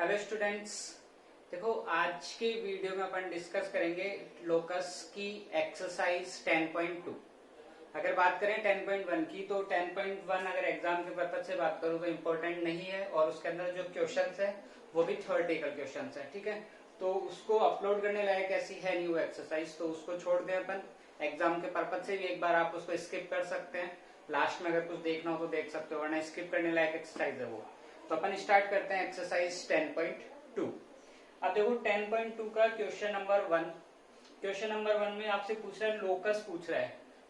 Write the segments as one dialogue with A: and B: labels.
A: Hello students. देखो आज के वीडियो में अपन डिस्कस करेंगे लोकस की एक्सरसाइज 10.2। अगर बात करें 10.1 की तो 10.1 अगर एग्जाम के पर्पज से बात करूं तो इम्पोर्टेंट नहीं है और उसके अंदर जो क्वेश्चंस है वो भी थ्योरेटिकल क्वेश्चंस है। ठीक है, तो उसको अपलोड करने लायक ऐसी है न्यू एक्सरसाइज, तो उसको छोड़ दें अपन। एग्जाम के पर्पज से भी एक बार आप उसको स्किप कर सकते हैं, लास्ट में अगर कुछ देखना हो तो देख सकते हो, वरना स्किप करने लायक एक्सरसाइज है वो। तो अपन स्टार्ट करते हैं एक्सरसाइज 10.2। अब देखो 10.2 का क्वेश्चन नंबर 1। क्वेश्चन नंबर 1 में आपसे पूछ रहा है, लोकस पूछ रहा है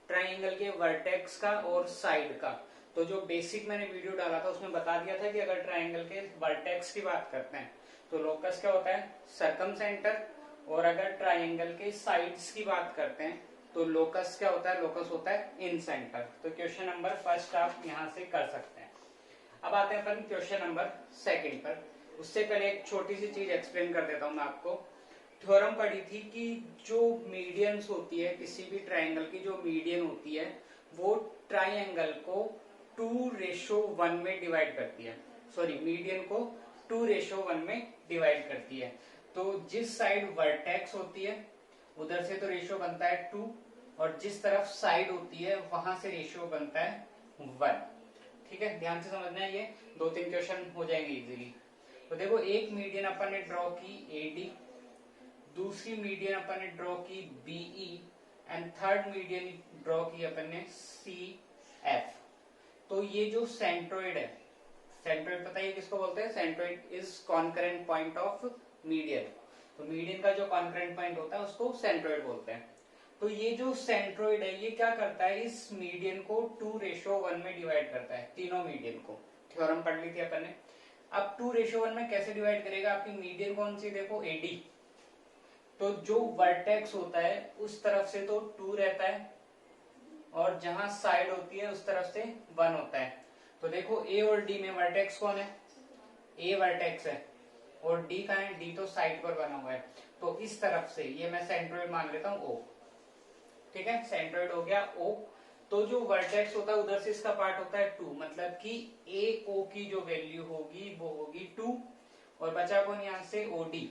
A: ट्राइंगल के वर्टेक्स का और साइड का। तो जो बेसिक मैंने वीडियो डाला था उसमें बता दिया था कि अगर ट्राइंगल के वर्टेक्स की बात करते हैं तो लोकस क्या होता है, सर्कम सेंटर, और अगर ट्राइंगल के साइड्स की बात करते हैं तो लोकस क्या होता है, लोकस होता है इन सेंटर। तो क्वेश्चन नंबर फर्स्ट आप यहां से कर सकते हैं। अब आते हैं अपन क्वेश्चन नंबर सेकंड पर। उससे पहले एक छोटी सी चीज एक्सप्लेन कर देता हूं मैं आपको। थ्योरम पढ़ी थी कि जो मीडियंस होती है किसी भी ट्राइंगल की, जो मीडियन होती है वो ट्राइंगल को 2:1 में डिवाइड करती है। सॉरी, मीडियन को 2:1 में डिवाइड करती है। तो जिस साइड वर्टेक्स होती है उधर से तो रेशियो बनता है 2, और जिस तरफ साइड होती है वहां से रेशियो बनता है 1। ठीक है, ध्यान से समझना है, ये 2-3 क्वेश्चन हो जाएंगे इजीली। तो देखो, एक मीडियन अपन ने ड्रॉ की एडी, दूसरी मीडियन अपन ने ड्रॉ की BE, and third median draw की अपन ने सी एफ। तो ये जो सेंट्रोइड है, सेंट्रोइड पता है किसको बोलते हैं, centroid is concurrent point of median. तो मीडियन का जो कॉन्करेंट पॉइंट होता है उसको सेंट्रोइड बोलते हैं। तो ये जो सेंट्रोइड है ये क्या करता है, इस मीडियन को 2:1 में डिवाइड करता है, तीनों मीडियन को। थ्योरम पढ़ ली थी अपन ने। अब 2:1 में कैसे डिवाइड करेगा, आपकी मीडियन कौन सी, देखो एडी। तो जो वर्टेक्स होता है उस तरफ से तो 2 रहता है, और जहां साइड होती है उस तरफ से 1 होता है। तो देखो ए और डी में वर्टेक्स कौन है, ए वर्टेक्स है, और डी का है, डी तो साइड पर बना हुआ है। तो इस तरफ से ये मैं सेंट्रोइड मान लेता हूं ओ। ठीक है, सेंट्रोइड हो गया ओ। तो जो वर्टेक्स होता है उधर से इसका पार्ट होता है 2, मतलब कि ए ओ की जो वैल्यू होगी वो होगी 2, और बचा कौन यहां से, ओडी।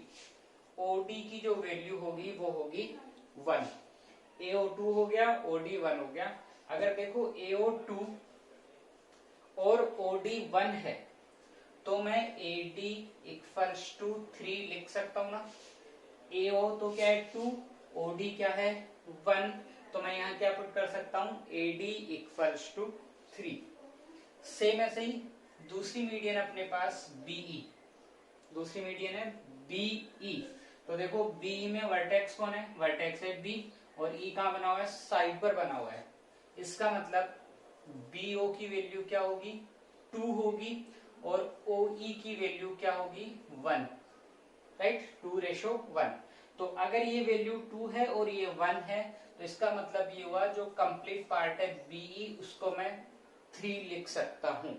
A: ओडी की जो वैल्यू होगी वो होगी 1। एओ 2 हो गया, ओडी 1 हो गया। अगर देखो एओ 2 और ओडी 1 है तो मैं एडी इक्वल्स टू 3 लिख सकता हूं ना। एओ तो क्या है 2, ओडी क्या है 1, तो मैं यहां क्या पुट कर सकता हूं, एडी इक्वल्स टू 3। सेम ऐसे ही दूसरी मीडियन अपने पास बीई, दूसरी मीडियन है बीई। तो देखो बी में वर्टेक्स कौन है, वर्टेक्स है बी, और ई कहां बना हुआ है, साइड पर बना हुआ है। इसका मतलब बीओ की वैल्यू क्या होगी, 2 होगी, और ओई की वैल्यू क्या होगी, 1। राइट, 2:1। तो अगर ये वैल्यू 2 है और ये 1 है तो इसका मतलब ये हुआ जो कंप्लीट पार्ट है बीई उसको मैं 3 लिख सकता हूं।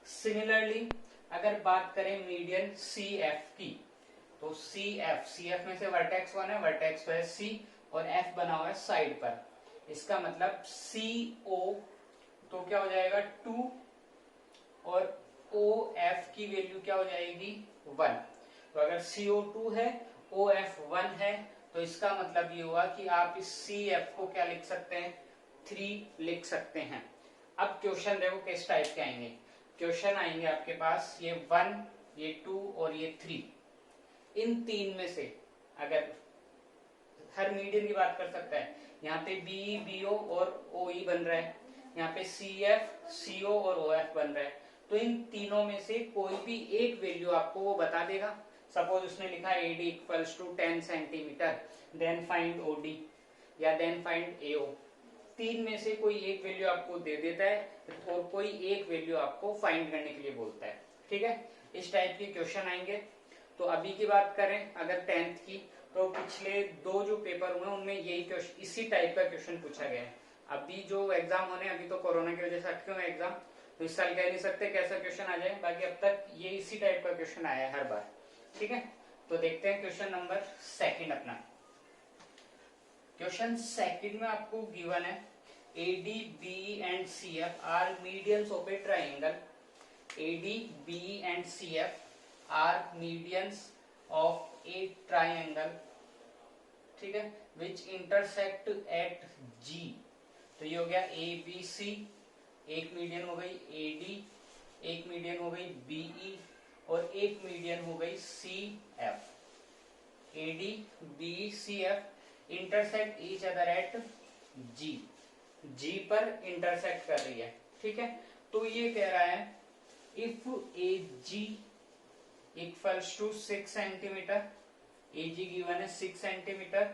A: सिमिलरली अगर बात करें मीडियन सी एफ की, तो सी एफ में से वर्टेक्स 1 है, वर्टेक्स तो है सी, और एफ बना हुआ है साइड पर। इसका मतलब सी ओ तो क्या हो जाएगा 2, और ओ एफ की वैल्यू क्या हो जाएगी 1। तो अगर CO2 है, OF 1 है, तो इसका मतलब ये हुआ कि आप इस CF को क्या लिख सकते हैं, 3 लिख सकते हैं। अब क्वेश्चन देखो किस टाइप के आएंगे। क्वेश्चन आएंगे आपके पास ये 1, ये 2 और ये 3। इन 3 में से अगर हर मीडियन की बात कर सकता है, यहाँ पे BE BO और OE बन रहा है, यहाँ पे CF CO और OF बन रहा है। तो इन तीनों में से कोई भी एक वैल्यू आपको वो बता देगा। सपोज उसने लिखा AD equals to 10 centimetre, then find OD या देन फाइंड AO। 3 में से कोई एक वैल्यू आपको दे देता है और कोई एक वैल्यू आपको फाइंड करने के लिए बोलता है। ठीक है, इस टाइप के क्वेश्चन आएंगे। तो अभी की बात करें अगर 10th की, तो पिछले 2 जो पेपर हुए उनमें यही क्वेश्चन, इसी टाइप का क्वेश्चन पूछा गया है। अभी जो एग्जाम होने, अभी तो कोरोना की वजह से अटके हुए एग्जाम, तो इस साल कह नहीं सकते कैसा क्वेश्चन आ जाए, बाकी अब तक ये इसी टाइप का क्वेश्चन आया है हर बार। ठीक है, तो देखते हैं क्वेश्चन नंबर सेकंड अपना। क्वेश्चन सेकंड में आपको गिवन है AD, BE and CF are medians of a triangle. AD, BE and CF are medians of a triangle, ठीक है, विच इंटरसेक्ट एट जी। तो ये हो गया ए बी सी, एक मीडियन हो गई ए डी, एक मीडियन हो गई बी ई, और एक मीडियन हो गई C F. A D B C F intersect each other at G, G पर इंटरसेक्ट कर रही है, ठीक है। तो ये कह रहा है if A G equals to 6 centimetre, A G given है 6 सेंटीमीटर,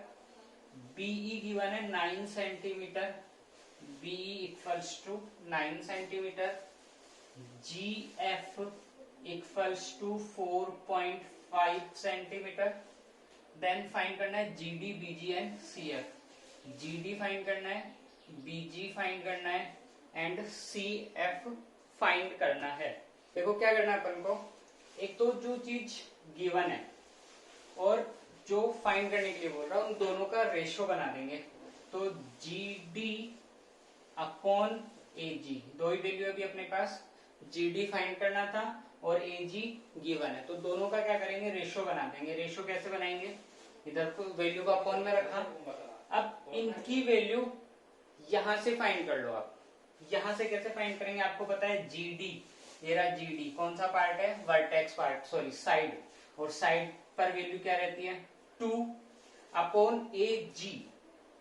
A: बीई गिवन है 9 centimetre, BE equals to 9 centimetre, G F equals to 4.5 centimetre. Then find करना है G D B G and C F. G D find करना है, B जी find करना है and C F find करना है। देखो क्या करना है अपन को, एक तो जो चीज गिवन है और जो फाइंड करने के लिए बोल रहा हूं उन दोनों का रेशो बना देंगे। तो जी डी अपॉन ए जी, दो ही वैल्यू अभी अपने पास, जी डी फाइंड करना था और ए जी गिवन है, तो दोनों का क्या करेंगे, रेशो बना देंगे। रेशो कैसे बनाएंगे, इधर को वैल्यू को अपॉन में रखा, अब इनकी वैल्यू यहां से फाइंड कर लो। आप यहां से कैसे फाइंड करेंगे, आपको पता है जी डी, ये रहा जी डी, कौन सा पार्ट है, वर्टेक्स पार्ट, सॉरी साइड, और साइड पर वैल्यू क्या रहती है 2 अपॉन ए जी।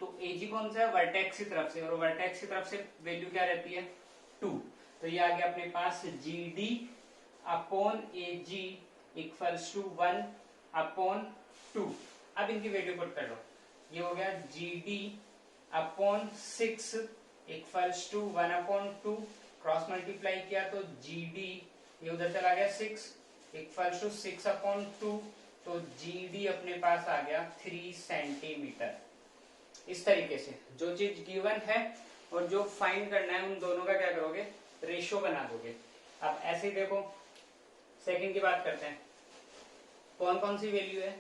A: तो ए जी कौन सा है, वर्टेक्स की तरफ से, और वर्टेक्स की तरफ से वैल्यू क्या रहती है 2। तो ये आ गया अपने पास G D upon A G equals to 1 upon 2। अब इनकी वैल्यू पुट कर लो, ये हो गया G D upon 6 equals to 1 upon 2, cross multiply किया तो जी डी, ये उधर चला गया 6 इक्वल्स टू 6 अपॉन 2, तो जी डी अपने पास आ गया 3 सेंटीमीटर। इस तरीके से जो चीज गिवन है और जो फाइंड करना है उन दोनों का क्या करोगे, रेशो बना दोगे। अब ऐसे ही देखो सेकंड की बात करते हैं, कौन कौन सी वैल्यू है,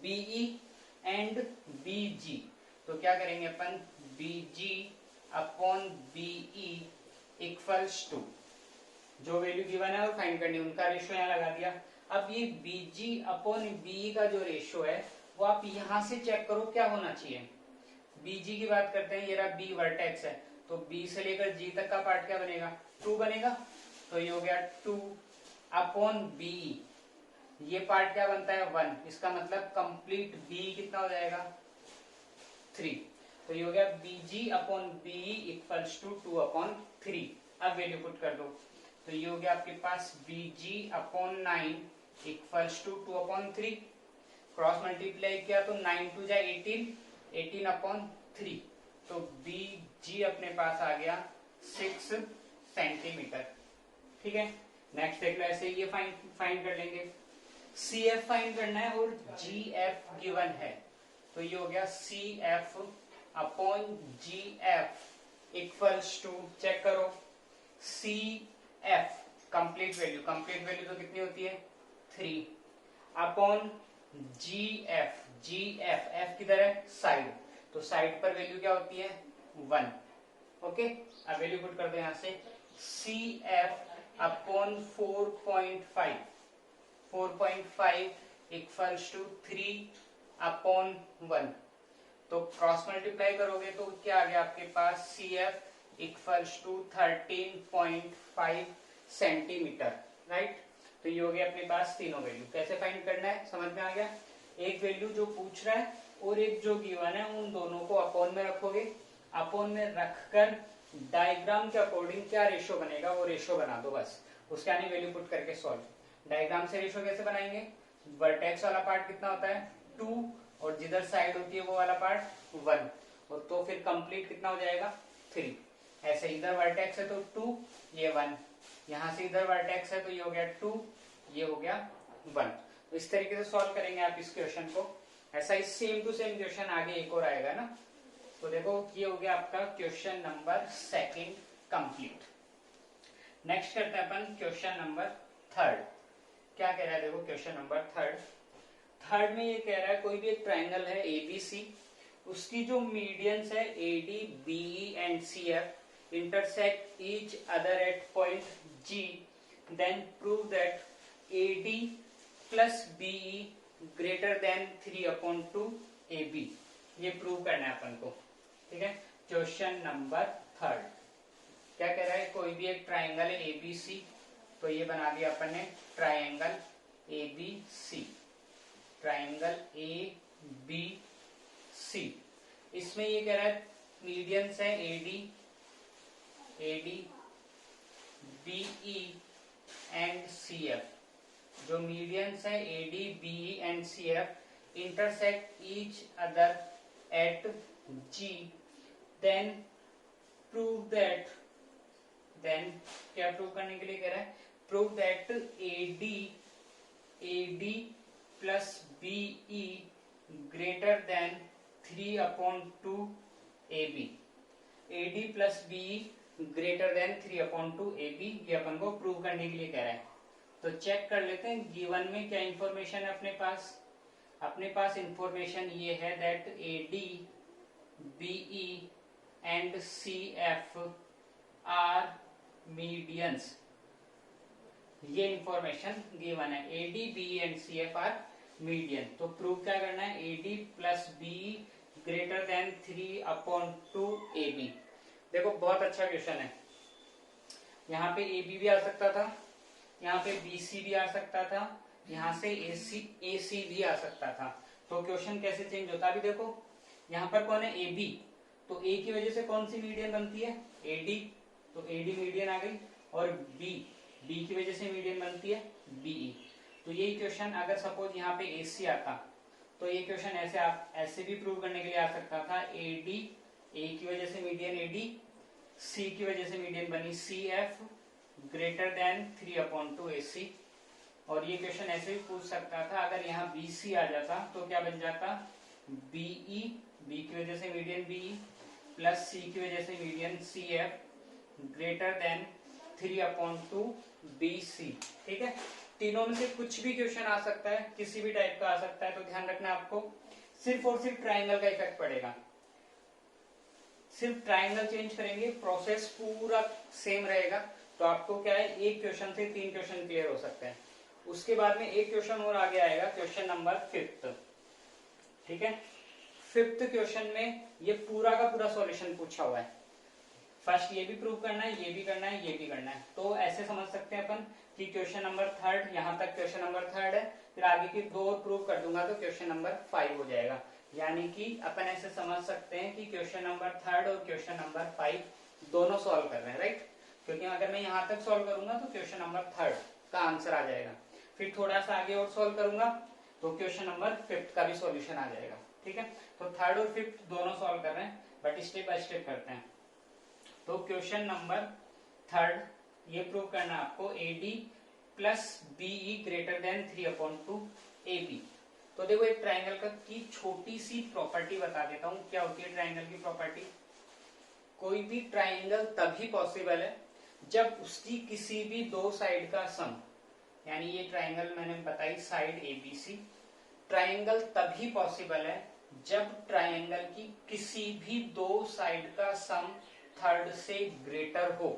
A: बीई एंड बीजी। तो क्या करेंगे अपन, बीजी अपॉन बीई इक्वल्स टू, जो वैल्यू गिवन है वो फाइंड करनी है, उनका रेशो यहाँ लगा दिया। अब ये बीजी अपॉन बीई का जो रेशो है वो आप यहां से चेक करो क्या होना चाहिए। बीजी की बात करते हैं, ये रहा बी वर्टेक्स है, तो बी से लेकर जी तक का पार्ट क्या बनेगा 2 बनेगा, तो ये हो गया 2 अपॉन बी, ये पार्ट क्या बनता है 1, इसका मतलब कंप्लीट बी कितना हो जाएगा 3, तो ये हो गया BG upon B equals to 2 upon 3। अब वैल्यू पुट कर दो, तो ये हो गया आपके पास BG upon 9 equals to 2 upon 3, cross multiply किया तो 9 टू जा 18, 18 अपॉन 3, तो बी जी अपने पास आ गया 6 सेंटीमीटर। ठीक है, नेक्स्ट देख लो, ऐसे ये फाइंड कर लेंगे। सी एफ फाइंड करना है और जी एफ गिवन है, तो ये हो गया C F upon G F equals to, check करो, सी एफ कंप्लीट वैल्यू तो कितनी होती है 3 अपॉन जी एफ, जी एफ, एफ किधर है साइड, तो साइड पर वैल्यू क्या होती है 1। ओके, अब वैल्यू पुट कर दो यहां से, C F upon 4.5, 4.5 equals to 3 upon 1, तो क्रॉस मल्टीप्लाई करोगे तो क्या आ गया आपके पास C F equals to 13.5 centimetre, right. तो ये हो गया अपने पास तीनों वैल्यू। कैसे फाइंड करना है समझ में आ गया, एक वैल्यू जो पूछ रहा है और एक जो गिवन है उन दोनों को अपॉन में रखोगे, अपॉन में रखकर डायग्राम के अकॉर्डिंग क्या रेशो बनेगा वो रेशो बना दो बस, उसके आने वैल्यू पुट करके सॉल्व। डायग्राम से रेशो कैसे बनाएंगे, वर्टेक्स वाला पार्ट कितना होता है 2 और जिधर साइड होती है वो वाला पार्ट 1, और तो फिर कंप्लीट कितना हो जाएगा 3। ऐसे इधर वर्टेक्स है तो 2, ये 1, यहां से इधर वर्टेक्स है तो ये हो गया 2, ये हो गया 1। तो इस तरीके से सॉल्व करेंगे आप इस क्वेश्चन को। ऐसा ही सेम टू सेम क्वेश्चन आगे एक और आएगा ना। तो देखो ये हो गया आपका क्वेश्चन नंबर 2 कंप्लीट। नेक्स्ट करते हैं अपन क्वेश्चन नंबर 3। क्या कह रहा है, देखो क्वेश्चन नंबर 3 में ये कह रहा है कोई भी एक ट्राइंगल है एबीसी, उसकी जो मीडियंस है AD BE and CF intersect each other at point G, then prove that AD plus BE greater than 3/2 AB। ये प्रूव करना है अपन को। ठीक है, क्वेश्चन नंबर 3 क्या कह रहा है, कोई भी एक ट्राइंगल है एबीसी, तो ये बना दिया अपन ने ट्राइंगल एबीसी, ट्राइंगल एबीसी। इसमें ये कह रहा है मीडियंस है एडी बीई एंड सीएफ। जो मीडियंस है AD BE and CF intersect each other at G, then prove that, then क्या प्रूव करने के लिए कह रहा है, prove that AD plus BE greater than 3/2 AB। AD plus BE greater than 3/2 AB, ये अपन को प्रूव करने के लिए कह रहा है। तो चेक कर लेते हैं गिवन में क्या इंफॉर्मेशन है अपने पास। अपने पास इंफॉर्मेशन ये है that AD BE and CF are medians, ये इंफॉर्मेशन गिवन है। AD BE and CF are median. तो प्रूव क्या करना है, AD plus BE greater than 3/2 AB। देखो बहुत अच्छा क्वेश्चन है। यहाँ पे AB भी आ सकता था, यहाँ पे BC भी आ सकता था, यहाँ से AC भी आ सकता था। तो क्वेश्चन कैसे चेंज होता है, अभी देखो यहाँ पर कौन है AB, तो A की वजह से कौन सी मीडियन बनती है AD, तो AD मीडियन आ गई, और B की वजह से मीडियन बनती है BE। तो यही क्वेश्चन अगर सपोज यहाँ पे AC आता, तो ये क्वेश्चन ऐसे आप ऐसे भी प्रूव करने के लिए आ सकता था, AD A की वजह से मीडियन AD, C की वजह से मीडियन बनी CF ग्रेटर देन 3/2 AC। और ये क्वेश्चन ऐसे भी पूछ सकता था, अगर यहाँ BC आ जाता तो क्या बन जाता, BE, B की वजह से मीडियन BE प्लस C की वजह से median CF greater than 3/2 BC। ठीक है, तीनों में से कुछ भी क्वेश्चन आ सकता है, किसी भी टाइप का आ सकता है। तो ध्यान रखना आपको सिर्फ और सिर्फ ट्राइंगल का इफेक्ट पड़ेगा। सिर्फ ट्राइंगल चेंज करेंगे, प्रोसेस पूरा सेम रहेगा। तो आपको क्या है, एक क्वेश्चन से 3 क्वेश्चन क्लियर हो सकते हैं। उसके बाद में एक क्वेश्चन और आगे आएगा, क्वेश्चन नंबर 5। ठीक है, 5th क्वेश्चन में ये पूरा का पूरा सॉल्यूशन पूछा हुआ है। फर्स्ट ये भी प्रूव करना है, ये भी करना है, ये भी करना है। तो ऐसे समझ सकते हैं अपन कि क्वेश्चन नंबर 3 यहाँ तक क्वेश्चन नंबर 3 है, फिर आगे की 2 और प्रूव कर दूंगा तो क्वेश्चन नंबर 5 हो जाएगा। यानी कि अपन ऐसे समझ सकते हैं कि क्वेश्चन नंबर 3 और क्वेश्चन नंबर 5 दोनों सॉल्व कर रहे हैं, राइट। क्योंकि अगर मैं यहाँ तक सॉल्व करूंगा तो क्वेश्चन नंबर 3 का आंसर आ जाएगा, फिर थोड़ा सा आगे और सॉल्व करूंगा तो क्वेश्चन नंबर 5 का भी सॉल्यूशन आ जाएगा। ठीक है, तो 3 और 5 दोनों सॉल्व कर रहे हैं, बट स्टेप बाय स्टेप करते हैं। तो क्वेश्चन नंबर 3 ये प्रूव करना है आपको, AD plus BE greater than 3/2 AB। तो देखो एक ट्राइंगल का की छोटी सी प्रॉपर्टी बता देता हूं, क्या होती है ट्राइंगल की प्रॉपर्टी। कोई भी ट्राइंगल तभी पॉसिबल है जब उसकी किसी भी 2 साइड का सम, यानी ये ट्राइंगल मैंने बताई साइड ABC, ट्राइंगल तभी पॉसिबल है जब ट्राइंगल की किसी भी 2 साइड का सम 3rd से ग्रेटर हो,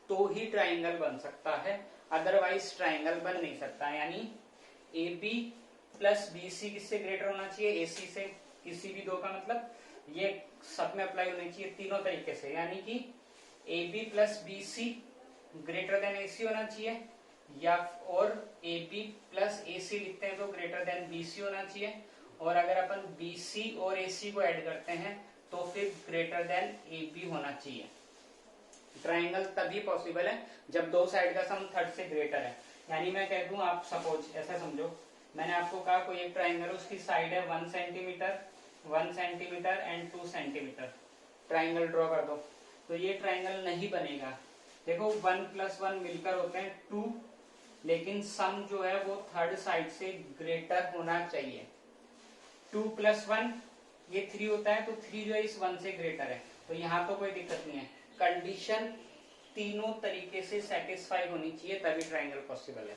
A: तो ही ट्राइंगल बन सकता है, अदरवाइज ट्राइंगल बन नहीं सकता। यानी AB प्लस BC किससे ग्रेटर होना चाहिए, AC से। किसी भी 2 का मतलब ये सब में अप्लाई होनी चाहिए तीनों तरीके से, यानी कि AB plus BC greater than AC होना चाहिए, या और AB प्लस AC लिखते हैं तो ग्रेटर देन BC होना चाहिए, और अगर अपन BC और AC को ऐड करते हैं तो फिर ग्रेटर देन AB होना चाहिए। ट्राइंगल तभी पॉसिबल है जब 2 साइड का सम 3rd से ग्रेटर है। यानी मैं कह दूं, आप सपोज ऐसा समझो, मैंने आपको कहा कोई एक ट्राइंगल, उसकी साइड है 1 centimetre, 1 centimetre and 2 centimetre. Triangle draw कर दो, तो ये ट्राइंगल नहीं बनेगा। देखो 1 + 1 मिलकर होते हैं 2, लेकिन सम जो है वो 3rd साइड से ग्रेटर होना चाहिए। 2 + 1 ये 3 होता है, तो 3 जो है इस 1 से ग्रेटर है, तो यहाँ तो कोई दिक्कत नहीं है। कंडीशन तीनों तरीके से सेटिस्फाई होनी चाहिए, तभी ट्राइंगल पॉसिबल है।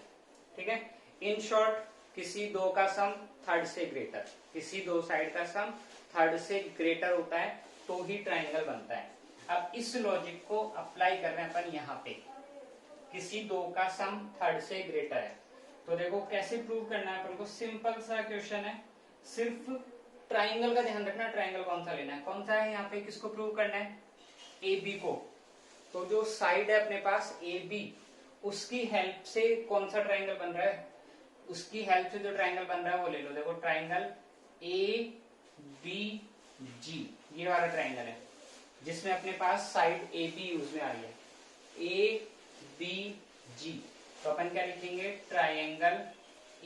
A: ठीक है, इन शॉर्ट किसी 2 का सम 3rd से ग्रेटर, किसी 2 साइड का सम 3rd से ग्रेटर होता है तो ही ट्राइंगल बनता है। अब इस लॉजिक को अप्लाई कर रहे हैं अपन यहाँ पे, किसी 2 का सम 3rd से ग्रेटर है, तो देखो कैसे प्रूव करना है अपन को, सिंपल सा क्वेश्चन है, सिर्फ ट्राइंगल का ध्यान रखना, ट्राइंगल कौन सा लेना है, कौन सा है यहाँ पे, किसको प्रूव करना है, ए बी को। तो जो साइड है अपने पास ए बी, उसकी हेल्प से कौन सा ट्राइंगल बन रहा है, उसकी हेल्प से जो ट्राइंगल बन रहा है वो ले लो। देखो ट्राइंगल ए बी जी, ये वाला ट्राइंगल है जिसमें अपने पास साइड ए बी यूज में आ रही है, ए बी जी। तो अपन क्या लिखेंगे, ट्राइंगल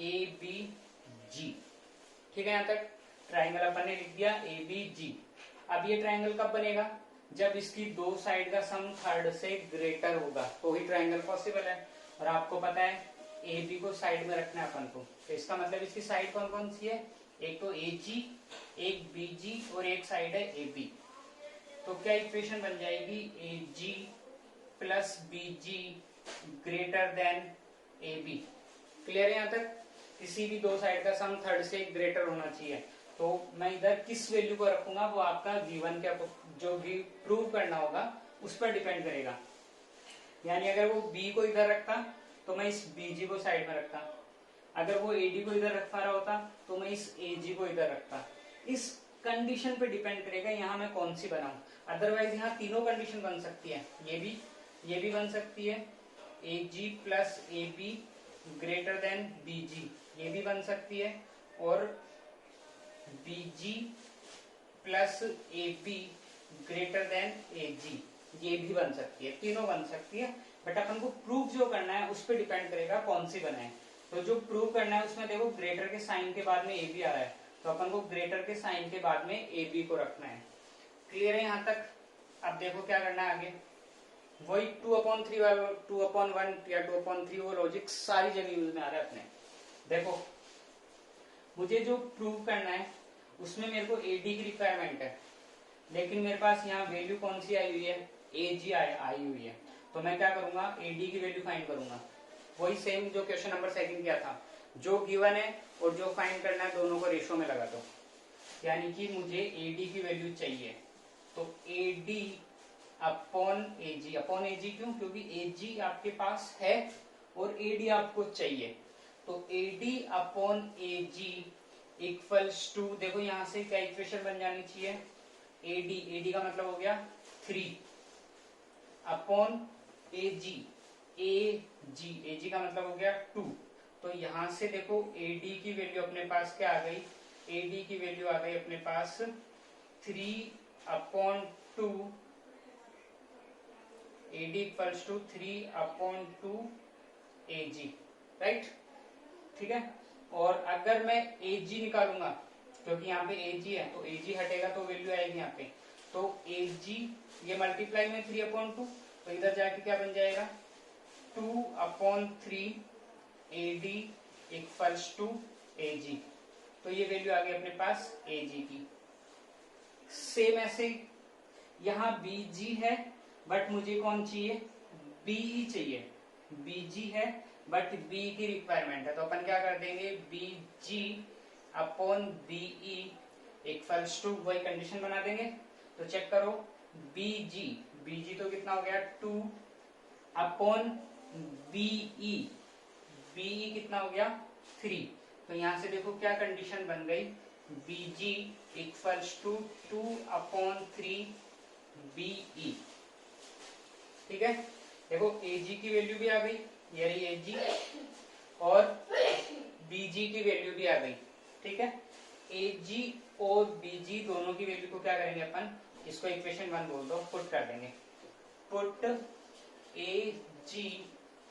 A: ए बी जी। ठीक है, यहां तक ट्राइंगल अपन ने लिख दिया ए बी जी। अब ये ट्राइंगल कब बनेगा, जब इसकी दो साइड का सम थर्ड से ग्रेटर होगा तो ही ट्राइंगल पॉसिबल है। और आपको पता है ए बी को साइड में रखना है अपन को, तो इसका मतलब इसकी साइड कौन कौन सी है, एक तो ए जी, एक बी जी और एक साइड है ए बी। तो क्या इक्वेशन बन जाएगी, A G plus B G greater than A B. Clear है यहाँ तक, किसी भी दो साइड का सम थर्ड से ग्रेटर होना चाहिए। तो मैं इधर किस वैल्यू को रखूंगा वो आपका गिवन क्या जो भी प्रूव करना होगा उस पर डिपेंड करेगा। यानी अगर वो बी को इधर रखता तो मैं इस बीजी को साइड में रखता, अगर वो एडी को इधर रख पा रहा होता तो मैं इस एजी को इधर रखता। इस कंडीशन पे डिपेंड करेगा यहाँ मैं कौन सी बनाऊं। अदरवाइज यहाँ तीनों कंडीशन बन सकती है, ये भी बन सकती है, A G plus A B greater than B G, ये भी बन सकती है, और B G plus A B greater than A G, ये भी बन सकती है, तीनों बन सकती है। बट अपन को प्रूफ जो करना है उस पर डिपेंड करेगा कौन सी बनाए। तो जो प्रूव करना है उसमें देखो ग्रेटर के साइन के बाद में ए बी आ रहा है, तो अपन को ग्रेटर के साइन के बाद में ए बी को रखना है। क्लियर है यहाँ तक। अब देखो क्या करना है आगे, वही 2/3 वाला 2/1 या 2/3 वो लॉजिक सारी जगह यूज में आ रहा है अपने। देखो मुझे जो प्रूव करना है उसमें मेरे को एडी की रिक्वायरमेंट है, लेकिन मेरे पास यहाँ वैल्यू कौन सी आई हुई है, ए जी आई हुई है। तो मैं क्या करूंगा, एडी की वैल्यू फाइंड करूंगा, वही सेम जो क्वेश्चन नंबर 2 किया था, जो गिवन है और जो फाइंड करना है दोनों को रेशो में लगा दो। यानी कि मुझे एडी की वैल्यू चाहिए, तो एडी अपॉन एजी क्यों, क्योंकि एजी आपके पास है और एडी आपको चाहिए। तो AD upon AG equals to, देखो यहां से क्या इक्वेशन बन जानी चाहिए, एडी का मतलब हो गया 3 अपॉन एजी, एजी का मतलब हो गया 2। तो यहां से देखो एडी की वैल्यू अपने पास क्या आ गई, एडी की वैल्यू आ गई अपने पास 3/2, AD equals to 3/2 AG, right. ठीक है, और अगर मैं एजी निकालूंगा, क्योंकि यहाँ पे एजी है तो एजी हटेगा तो वैल्यू आएगी यहाँ पे, तो एजी ये मल्टीप्लाई में 3/2, तो इधर जाके क्या बन जाएगा 2/3 एडी इक्वल्स टू एजी। तो ये वैल्यू आ गई अपने पास एजी की। सेम ऐसे यहाँ बीजी है बट मुझे कौन चाहिए, बीई चाहिए, बीजी है बट बी की रिक्वायरमेंट है, तो अपन क्या कर देंगे, बीजी अपॉन बीई इक्वल्स टू, वही कंडीशन बना देंगे। तो चेक करो, बीजी तो कितना हो गया 2 अपॉन बीई, बीई कितना हो गया 3। तो यहां से देखो क्या कंडीशन बन गई, बीजी इक्वल्स टू 2/3 बीई। ठीक है, देखो एजी की वैल्यू भी आ गई, ये रही एजी, और बीजी की वैल्यू भी आ गई। ठीक है, एजी और बीजी दोनों की वैल्यू को क्या करेंगे अपन, इसको इक्वेशन 1 बोल दो, पुट कर देंगे, put AG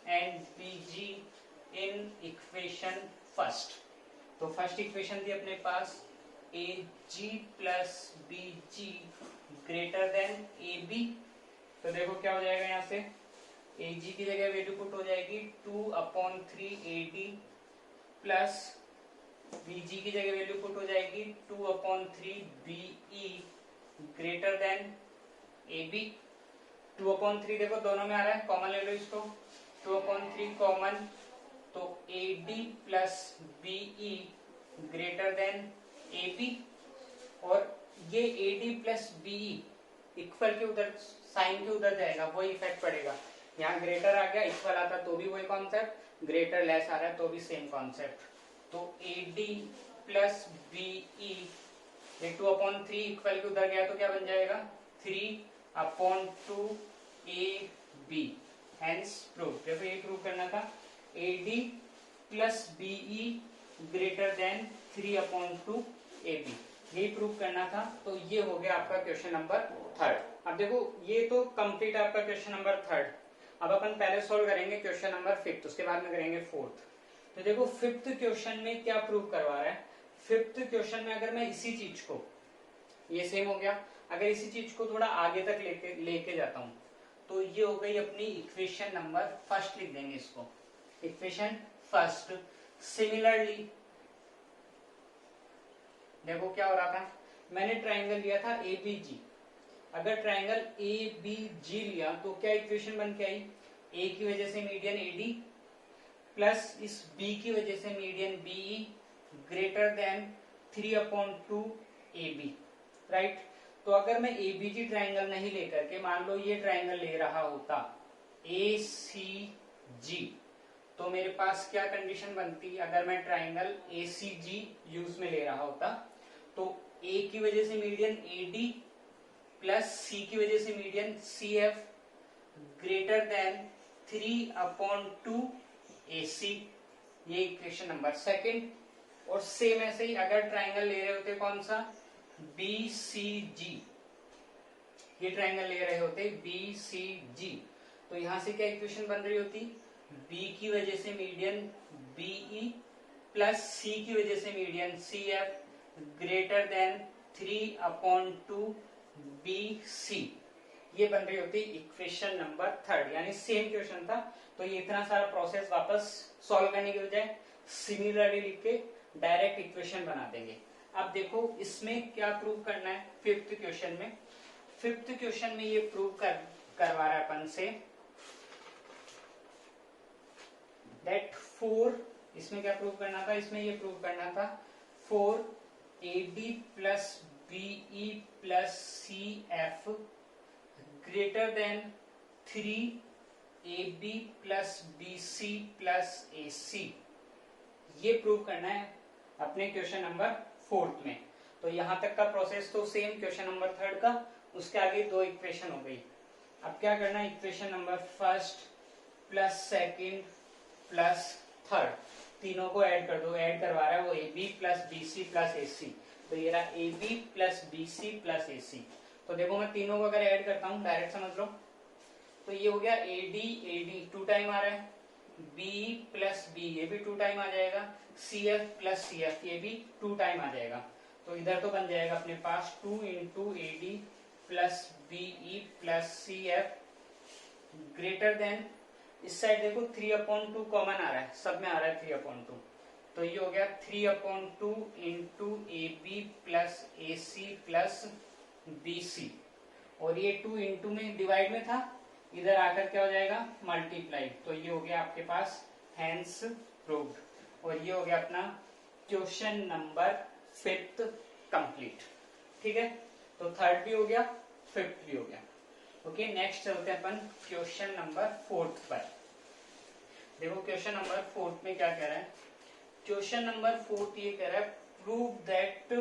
A: and BG in equation first. तो फर्स्ट इक्वेशन थी अपने पास A G plus B G greater than A B. तो देखो क्या हो जाएगा, यहाँ से ए जी की जगह वैल्यू पुट हो जाएगी 2/3 A D plus B G की जगह वैल्यू पुट हो जाएगी 2/3 B E greater than A B. 2/3 देखो दोनों में आ रहा है, कॉमन ले लो इसको, 2/3 कॉमन, तो A D plus BE greater than A B. और ये A D plus BE equal के उधर साइन के उधर जाएगा, वही इफेक्ट पड़ेगा। यहाँ ग्रेटर आ गया, इक्वल आता तो भी वही कॉन्सेप्ट, ग्रेटर लेस आ रहा है तो भी सेम कॉन्सेप्ट। तो AD प्लस BE, ये 2/3 इक्वल टू उधर गया तो क्या बन जाएगा 3/2 AB। हेंस प्रूव, देखो ये प्रूव करना था AD plus BE greater than 3/2 AB, ये प्रूव करना था। तो ये हो गया आपका क्वेश्चन नंबर 3। अब देखो ये तो कंप्लीट आपका क्वेश्चन नंबर 3। अब अपन पहले सॉल्व करेंगे क्वेश्चन नंबर 5, उसके बाद में करेंगे 4th। तो देखो 5th क्वेश्चन में क्या प्रूव करवा रहा है। 5th क्वेश्चन में अगर मैं इसी चीज को, ये सेम हो गया, अगर इसी चीज को थोड़ा आगे तक लेके जाता हूं तो ये हो गई अपनी इक्वेशन नंबर फर्स्ट, लिख देंगे इसको इक्वेशन फर्स्ट। सिमिलरली देखो क्या हो रहा था, मैंने ट्राइंगल लिया था ABG। अगर ट्राइंगल ABG लिया तो क्या इक्वेशन बन के आई, A की वजह से मीडियन AD प्लस इस B की वजह से median BE greater than 3/2 AB, right. तो अगर मैं ABG ट्राइंगल नहीं लेकर के मान लो ये ट्राइंगल ले रहा होता ACG, तो मेरे पास क्या कंडीशन बनती, अगर मैं ट्राइंगल ACG यूज में ले रहा होता तो A की वजह से मीडियन AD प्लस C की वजह से median CF greater than 3/2 AC, ये इक्वेशन नंबर सेकंड। और सेम ऐसे ही अगर ट्राइंगल ले रहे होते कौन सा BCG, ये ट्राइंगल ले रहे होते BCG, तो यहां से क्या इक्वेशन बन रही होती, B की वजह से मीडियन BE प्लस C की वजह से median CF greater than 3/2 BC, ये बन रही होती इक्वेशन नंबर 3। यानी सेम क्वेश्चन था, तो ये इतना सारा प्रोसेस वापस सॉल्व करने के बजाय सिमिलरली लिख के डायरेक्ट इक्वेशन बना देंगे। अब देखो इसमें क्या प्रूव करना है 5th क्वेश्चन में। 5th क्वेश्चन में ये प्रूव करवा रहा है अपन से दैट 4, इसमें क्या प्रूव करना था, इसमें ये प्रूव करना था 4AD plus BE plus CF greater than 3AB plus BC plus AC, ये प्रूव करना है अपने क्वेश्चन नंबर 4th में। तो यहां तक का प्रोसेस तो सेम क्वेश्चन नंबर 3 का, उसके आगे दो इक्वेशन हो गई। अब क्या करना है, equation number first plus second plus third, तीनों को ऐड कर दो। ऐड करवा रहा है वो AB plus BC plus AC, तो ये रहा AB plus BC plus AC। तो देखो मैं तीनों को अगर ऐड करता हूं डायरेक्ट समझ लो, तो ये हो गया AD 2 टाइम आ रहा है, BE प्लस B ये भी 2 टाइम आ जाएगा, CF प्लस CF ये भी 2 टाइम आ जाएगा। तो इधर तो बन जाएगा अपने पास 2 into AD plus BE plus CF greater than, इस साइड देखो 3/2 कॉमन आ रहा है, सब में आ रहा है 3/2, तो ये हो गया 3/2 into AB plus AC plus BC, और ये 2 इंटू में डिवाइड में था, इधर आकर क्या हो जाएगा मल्टीप्लाई, तो ये हो गया आपके पास हेंस प्रूव्ड। और ये हो गया अपना क्वेश्चन नंबर 5th कंप्लीट। ठीक है, तो 3rd भी हो गया, 5th भी हो गया। ओके, नेक्स्ट चलते हैं अपन क्वेश्चन नंबर 4th पर। देखो क्वेश्चन नंबर 4th में क्या कह रहा है, क्वेश्चन नंबर 4th ये कह रहा है prove that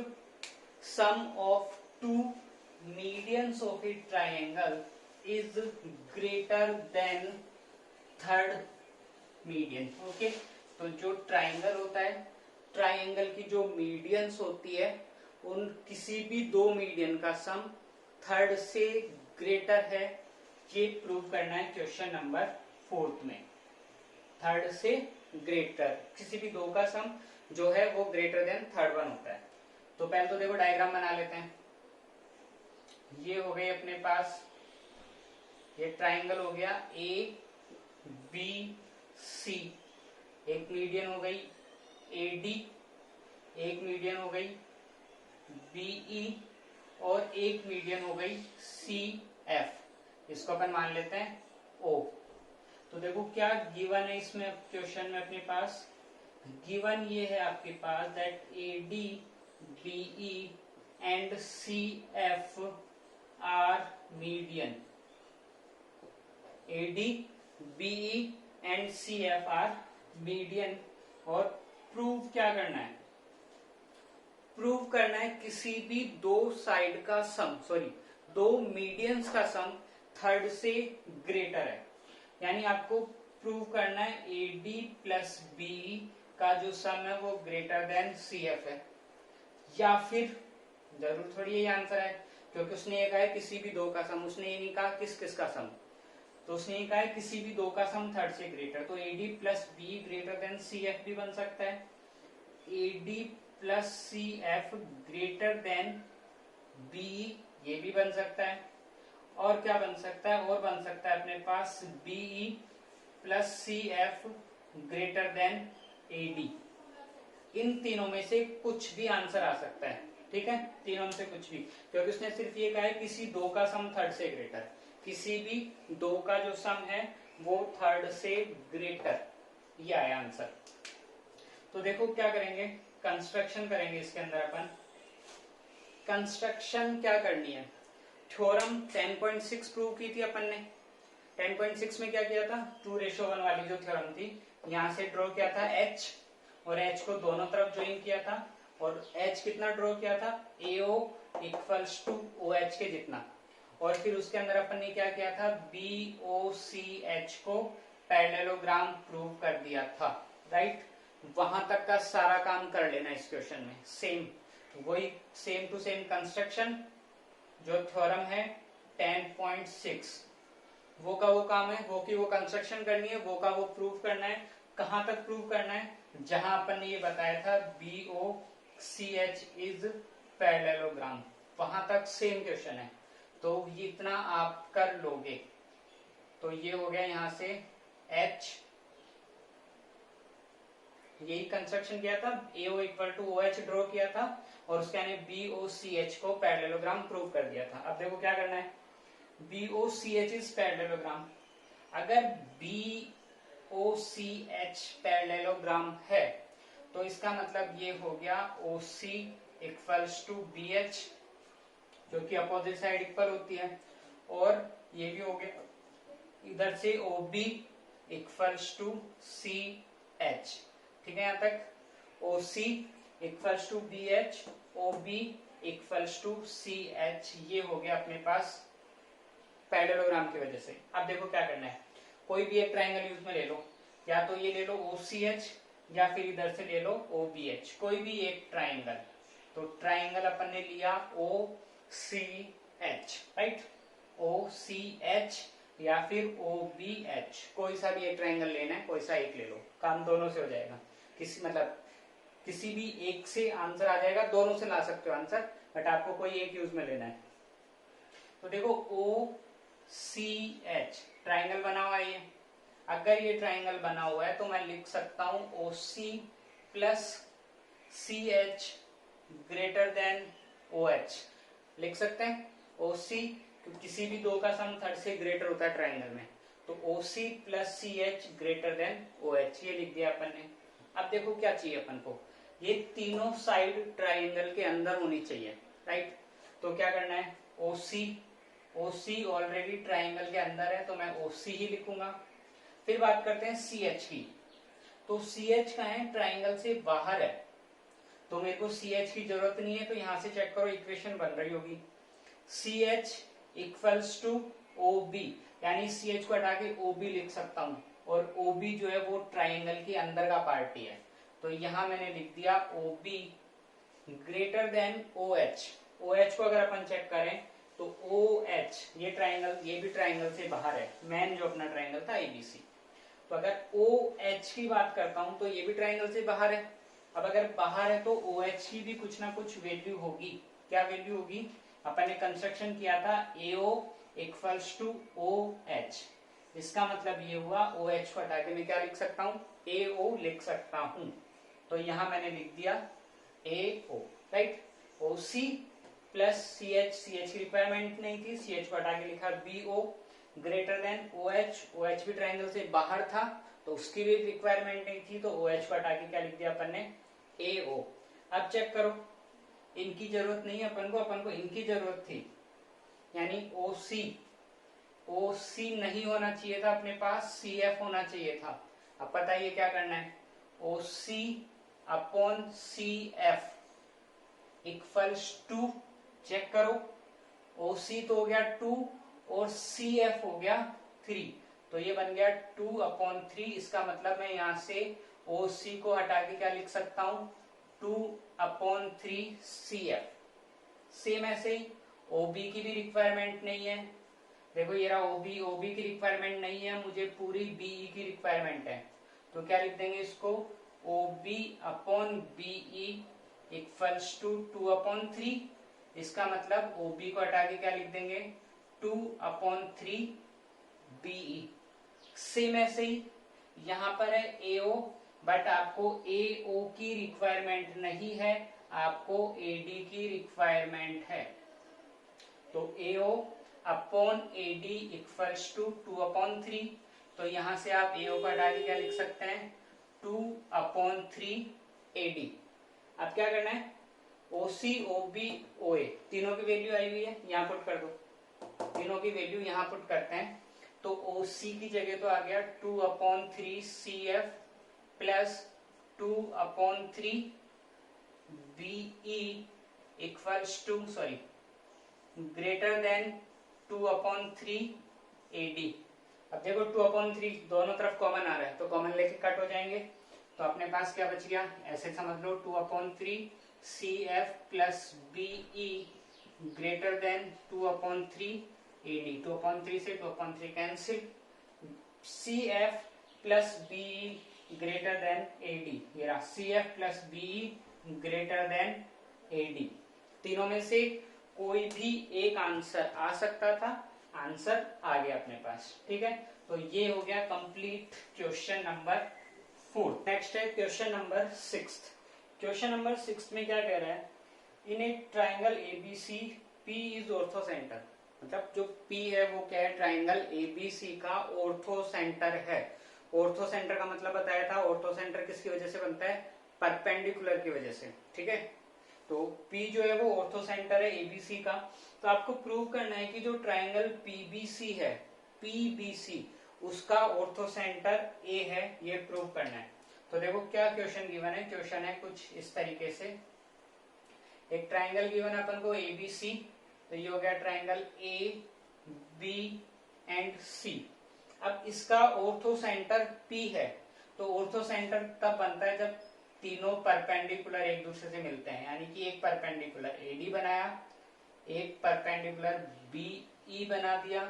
A: sum of 2 medians of a triangle is greater than 3rd median. Okay, तो जो ट्राइंगल होता है, ट्राइंगल की जो मीडियंस होती है, उन किसी भी 2 मीडियन का सम 3rd से ग्रेटर है, ये प्रूव करना है क्वेश्चन नंबर 4th में। 3rd से ग्रेटर, किसी भी 2 का सम जो है वो ग्रेटर देन 3rd वन होता है। तो पहले तो देखो डायग्राम बना लेते हैं। ये हो गई अपने पास, ये ट्राइंगल हो गया ABC, एक मीडियन हो गई AD, एक मीडियन हो गई BE, और एक मीडियन हो गई CF, इसको अपन मान लेते हैं O। तो देखो क्या गिवन है इसमें क्वेश्चन में अपने पास, गिवन ये है आपके पास that AD, BE and CF are median. AD, BE and CF are median, और प्रूव क्या करना है, प्रूव करना है किसी भी दो साइड का सम, सॉरी दो मीडियंस का सम थर्ड से ग्रेटर है। यानी आपको प्रूव करना है ए डी प्लस बी का जो सम है वो ग्रेटर देन सी एफ है, या फिर जरूर थोड़ी ये आंसर है, क्योंकि उसने ये कहा है किसी भी दो का सम, उसने ये नहीं कहा किस किस का सम, तो उसने ये कहा है किसी भी दो का सम थर्ड से ग्रेटर, तो A D plus B greater than C F भी बन सकता है, A D plus C F greater than B ये भी बन सकता है, और क्या बन सकता है, और बन सकता है अपने पास BE plus C F greater than A D. इन तीनों में से कुछ भी आंसर आ सकता है, ठीक है, तीनों में से कुछ भी, क्योंकि उसने सिर्फ ये कहा है किसी दो का सम थर्ड से ग्रेटर, किसी भी दो का जो सम है वो थर्ड से ग्रेटर, ये आया आंसर। तो देखो क्या करेंगे, कंस्ट्रक्शन करेंगे इसके अंदर अपन। कंस्ट्रक्शन क्या करनी है, थ्योरम 10.6 प्रूव की थी अपन ने। 10.6 में क्या किया था, 2:1 वाली जो थ्योरम थी, यहां से ड्रॉ किया था h, और h को दोनों तरफ ज्वाइन किया था, और h कितना ड्रॉ किया था, AO इक्वल्स टू OH के जितना, और फिर उसके अंदर अपन ने क्या किया था, BOCH को पैरेललोग्राम प्रूव कर दिया था, राइट। वहां तक का सारा काम कर लेना इस क्वेश्चन में, सेम वही सेम टू सेम कंस्ट्रक्शन जो थ्योरम है 10.6, वो का वो काम है, वो की वो कंस्ट्रक्शन करनी है, वो का वो प्रूव करना है। कहां तक प्रूव करना है, जहां अपन ने ये बताया था BOCH इज पैरेललोग्राम, वहां तक सेम क्वेश्चन है, तो ये इतना आप कर लोगे। तो ये हो गया यहां से H, यही कंस्ट्रक्शन किया था, AO equal to OH draw किया था, और उसके आने BOCH को पैरेललोग्राम प्रूव कर दिया था। अब देखो क्या करना है, BOCH इज पैरेललोग्राम, अगर BOCH पैरेललोग्राम है तो इसका मतलब ये हो गया OC इक्वल्स टू BH, जो कि अपोजिट साइड इक्वल होती है, और ये भी हो गया इधर से OB इक्वल्स टू CH, ठीक है, यहां तक OC equals to BH, OB equals to CH, ये हो गया अपने पास पैरेललोग्राम की वजह से। अब देखो क्या करना है, कोई भी एक ट्राइंगल यूज में ले लो, या तो ये ले लो OCH, या फिर इधर से ले लो OBH, कोई भी एक ट्राइंगल। तो ट्राइंगल अपन ने लिया OCH, राइट, OCH या फिर OBH, कोई सा भी एक ट्राइंगल लेना है, कोई सा एक ले लो, काम दोनों से हो जाएगा, किसी भी एक से आंसर आ जाएगा, दोनों से ला सकते हो आंसर, बट आपको कोई एक यूज में लेना है। तो देखो OCH ट्राइंगल बना हुआ है, अगर ये ट्राइंगल बना हुआ है तो मैं लिख सकता हूं OC plus CH greater than OH, लिख सकते हैं OC, तो किसी भी दो का सम थर्ड से ग्रेटर होता है ट्राइंगल में, तो OC plus CH greater than OH, ये लिख दिया अपन ने। अब देखो क्या चाहिए अपन को, ये तीनों साइड ट्राइंगल के अंदर होनी चाहिए, राइट। तो क्या करना है, OC ऑलरेडी ट्राइंगल के अंदर है, तो मैं OC ही लिखूंगा। फिर बात करते हैं CH की, तो CH का है ट्राइंगल से बाहर है, तो मेरे को CH की जरूरत नहीं है, तो यहां से चेक करो इक्वेशन बन रही होगी, CH इक्वल्स टू OB, यानी CH को हटा के OB लिख सकता हूं, और OB जो है वो ट्राइंगल के अंदर का पार्टी है, तो यहां मैंने लिख दिया OB greater than OH। OH को अगर अपन चेक करें तो OH ये ट्राइंगल, ये भी ट्राइंगल से बाहर है, मेन जो अपना ट्राइंगल था ABC, तो अगर OH की बात करता हूं तो ये भी ट्राइंगल से बाहर है। अब अगर बाहर है तो OH की भी कुछ ना कुछ वैल्यू होगी, क्या वैल्यू होगी, अपन ने कंस्ट्रक्शन किया था AO इक्वल्स टू OH, इसका मतलब ये हुआ OH को हटा के मैं क्या लिख सकता हूं, AO लिख सकता हूं, तो यहां मैंने लिख दिया AO, right. OC plus CH की रिक्वायरमेंट नहीं थी, CH को हटा के लिखा BO ग्रेटर देन OH भी ट्राइंगल से बाहर था, तो उसकी भी रिक्वायरमेंट नहीं थी, तो OH को हटा के क्या लिख दिया अपन ने, AO। अब चेक करो, इनकी जरूरत नहीं है अपन को इनकी जरूरत थी, यानी OC नहीं होना चाहिए था अपने पास, CF होना चाहिए था। अब पता है ये क्या करना है, OC upon CF equals to, check करो, OC तो हो गया 2 और CF हो गया 3, तो ये बन गया 2/3। इसका मतलब मैं यहां से OC को हटा के क्या लिख सकता हूं, 2/3 CF। सेम ऐसे ही OB की भी रिक्वायरमेंट नहीं है, देखो ये रहा OB की रिक्वायरमेंट नहीं है, मुझे पूरी BE की रिक्वायरमेंट है, तो क्या लिख देंगे इसको, OB/BE इक्वल्स टू 2/3। इसका मतलब OB को हटा के क्या लिख देंगे, 2/3 BE। सेम ऐसे ही यहां पर है AO, बट आपको AO की रिक्वायरमेंट नहीं है, आपको AD की रिक्वायरमेंट है, तो AO upon AD equals to 2/3। तो यहां से आप AO को हटा के क्या लिख सकते हैं, 2/3 AD। अब क्या करना है, OC OB OA तीनों की वैल्यू आई हुई है, यहां पुट कर दो, तीनों की वैल्यू यहां पुट करते हैं, तो OC की जगह तो आ गया 2/3 CF plus 2/3 BE equals to, sorry, greater than 2/3 AD। अब देखो 2/3 दोनों तरफ कॉमन आ रहा है, तो कॉमन लेके कट हो जाएंगे, तो अपने पास क्या बच गया, ऐसे समझ लो 2/3 CF plus BE greater than 2/3 AD। 2/3 से 2/3 cancel, CF plus BE greater than AD, ये रहा CF plus BE greater than AD। तीनों में से कोई भी एक आंसर आ सकता था, आंसर आ गया अपने पास, ठीक है। तो ये हो गया कंप्लीट क्वेश्चन नंबर 4। नेक्स्ट है क्वेश्चन नंबर 6। क्वेश्चन नंबर 6 में क्या कह रहा है, in a triangle ABC P is orthocentre, मतलब जो P है वो क्या है, ट्राइंगल ABC का ऑर्थो सेंटर है। ऑर्थो सेंटर का मतलब बताया था, ऑर्थो सेंटर किसकी वजह से बनता है, परपेंडिकुलर की वजह से, ठीक है। तो P जो है वो ऑर्थो सेंटर है ABC का, तो आपको प्रूव करना है कि जो ट्राइंगल PBC है, PBC उसका ऑर्थो सेंटर A है, ये प्रूव करना है। तो देखो क्या क्वेश्चन गिवन है, क्वेश्चन है कुछ इस तरीके से, एक ट्राइंगल गिवन है अपन को ABC, तो ये हो गया ट्राइंगल AB एंड C। अब इसका ऑर्थो सेंटर P है, तो ऑर्थो सेंटर तब बनता है जब तीनों परपेंडिकुलर एक दूसरे से मिलते हैं, यानी कि एक परपेंडिकुलर AD बनाया, एक परपेंडिकुलर BE बना दिया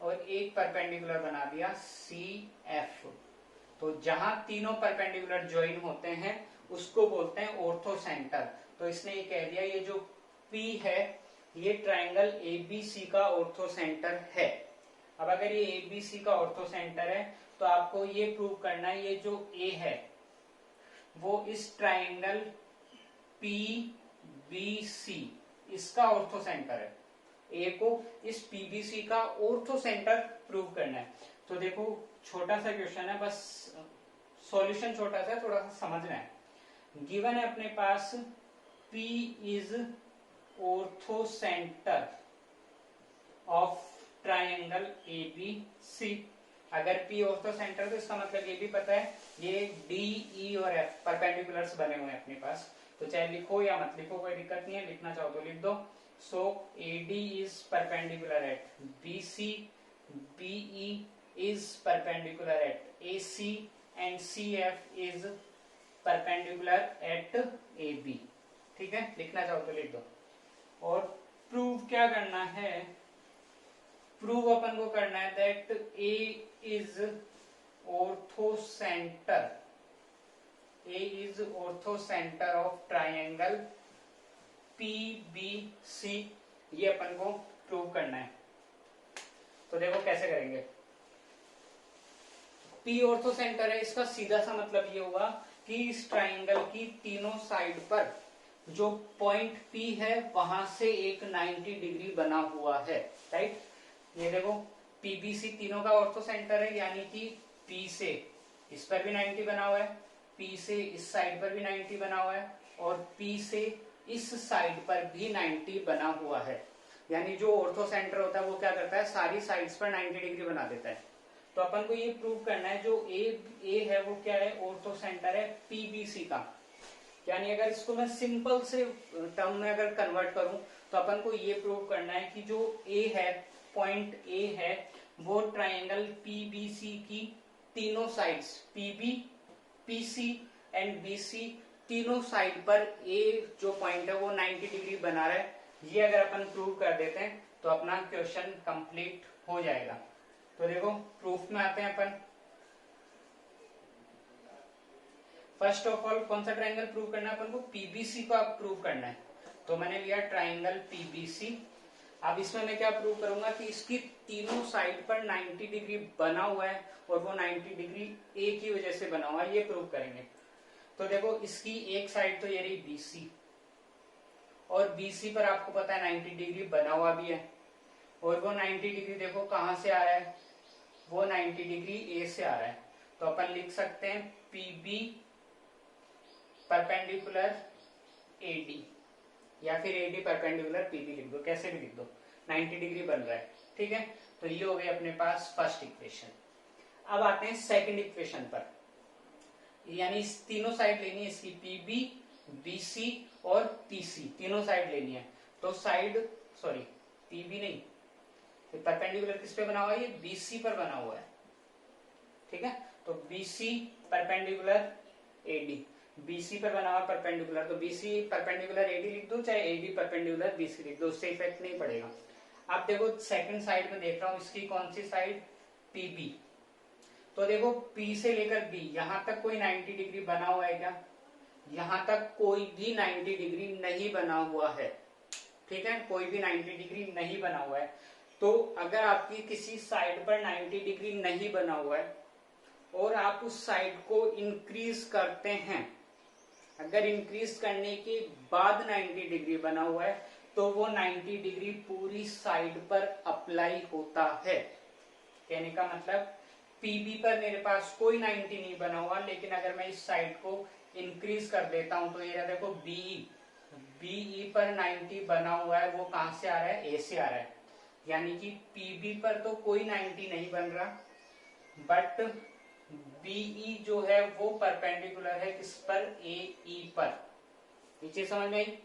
A: और एक परपेंडिकुलर बना दिया CF। तो जहां तीनों परपेंडिकुलर ज्वाइन होते हैं उसको बोलते हैं ऑर्थो सेंटर। तो इसने ये कह दिया ये जो P है ये ट्राइंगल ABC का ऑर्थो सेंटर है। अब अगर ये ABC का ऑर्थो सेंटर है तो आपको ये प्रूव करना है ये जो A है वो इस ट्राइंगल PBC इसका ऑर्थो सेंटर है। A को इस PBC का ऑर्थो सेंटर प्रूव करना है। तो देखो छोटा सा क्वेश्चन है, बस सॉल्यूशन छोटा सा, थोड़ा सा समझना है। गिवन है अपने पास P is orthocentre of triangle ABC। अगर P ऑर्थो सेंटर तो इसका मतलब ये भी पता है ये D, E और F परपेंडिकुलर्स बने हुए हैं अपने पास, तो चाहे लिखो या मत लिखो कोई दिक्कत नहीं है, लिखना चाहो तो लिख दो। सो AD is perpendicular eight BC, BE is perpendicular at AC and CF is perpendicular at AB। ठीक है, लिखना चाहो तो लिख दो। और प्रूव क्या करना है, प्रूव अपन को करना है that A is ortho centre, A is ortho centre of triangle PBC, ये अपन को प्रूव करना है। तो देखो कैसे करेंगे। P ऑर्थो सेंटर है, इसका सीधा सा मतलब ये हुआ कि इस ट्राइंगल की तीनों साइड पर जो पॉइंट P है वहां से एक 90 डिग्री बना हुआ है, राइट। ये देखो PBC तीनों का ऑर्थो सेंटर है, यानी कि P से इस पर भी 90 बना हुआ है, P से इस साइड पर भी 90 बना हुआ है और P से इस साइड पर भी 90 बना हुआ है। यानी जो ऑर्थो सेंटर होता है वो क्या करता है, सारी साइड्स पर 90 डिग्री बना देता है। तो अपन को ये प्रूव करना है जो ए है वो क्या है, ऑर्थो सेंटर है पीबीसी का। यानी अगर इसको मैं सिंपल से टर्म में अगर कन्वर्ट करूं तो अपन को ये प्रूव करना है कि जो ए है, पॉइंट ए है, वो ट्राइंगल पीबीसी की तीनों sides PB, PC and BC, तीनों साइड पर ए जो पॉइंट है वो 90 डिग्री बना रहा है। ये अगर अपन प्रूव कर देते हैं तो अपना क्वेश्चन कंप्लीट हो जाएगा। तो देखो प्रूफ में आते हैं अपन। फर्स्ट ऑफ ऑल कौन सा ट्राइंगल प्रूव करना है अपन को, पीबीसी को आप प्रूव करना है। तो मैंने लिया ट्राइंगल पीबीसी। अब इसमें मैं क्या प्रूव करूंगा कि इसकी तीनों साइड पर 90 डिग्री बना हुआ है और वो 90 डिग्री ए की वजह से बना हुआ है, ये प्रूव करेंगे। तो देखो इसकी एक साइड तो ये रही बीसी, और बीसी पर आपको पता है 90 डिग्री बना हुआ भी है, और वो 90 डिग्री देखो कहां से आ रहा है, वो 90 डिग्री ए से आ रहा है। तो अपन लिख सकते हैं पीबी परपेंडिकुलर एडी, या फिर एडी परपेंडिकुलर पीबी लिख दो, कैसे भी लिख दो, 90 डिग्री बन रहा है। ठीक है, तो ये हो गई अपने पास फर्स्ट इक्वेशन। अब आते हैं सेकंड इक्वेशन पर, यानी तीनों साइड लेनी है इसकी, पीबी, बीसी और पीसी, तीनों साइड लेनी है। तो साइड सॉरी पीबी नहीं, परपेंडिकुलर किस पे बना हुआ है, ये बीसी पर बना हुआ है। ठीक है, तो बीसी परपेंडिकुलर एडी, बीसी पर बना हुआ परपेंडिकुलर, तो बीसी परपेंडिकुलर एडी लिख दो, चाहे एडी परपेंडिकुलर बीसी लिख दो, उससे इफेक्ट नहीं पड़ेगा। अब देखो सेकंड साइड में देख रहा हूं, इसकी कौन सी साइड, पीबी। तो देखो पी से लेकर बी यहां तक कोई 90 डिग्री बना हुआ है क्या, यहां तक कोई भी 90 डिग्री नहीं बना हुआ है। ठीक है, कोई भी 90 डिग्री नहीं बना हुआ है। तो अगर आपकी किसी साइड पर 90 डिग्री नहीं बना हुआ है और आप उस साइड को इंक्रीज करते हैं, अगर इंक्रीज करने के बाद 90 डिग्री बना हुआ है तो वो 90 डिग्री पूरी साइड पर अप्लाई होता है। कहने का मतलब पीबी पर मेरे पास कोई 90 नहीं बना हुआ, लेकिन अगर मैं इस साइड को इंक्रीज कर देता हूं तो ये देखो बीई पर 90 बना हुआ है, वो कहां से आ रहा है, ए से आ रहा है। यानी कि पीबी पर तो कोई 90 नहीं बन रहा, बट बीई जो है वो परपेंडिकुलर है किस पर, एई पर। नीचे समझ में आई,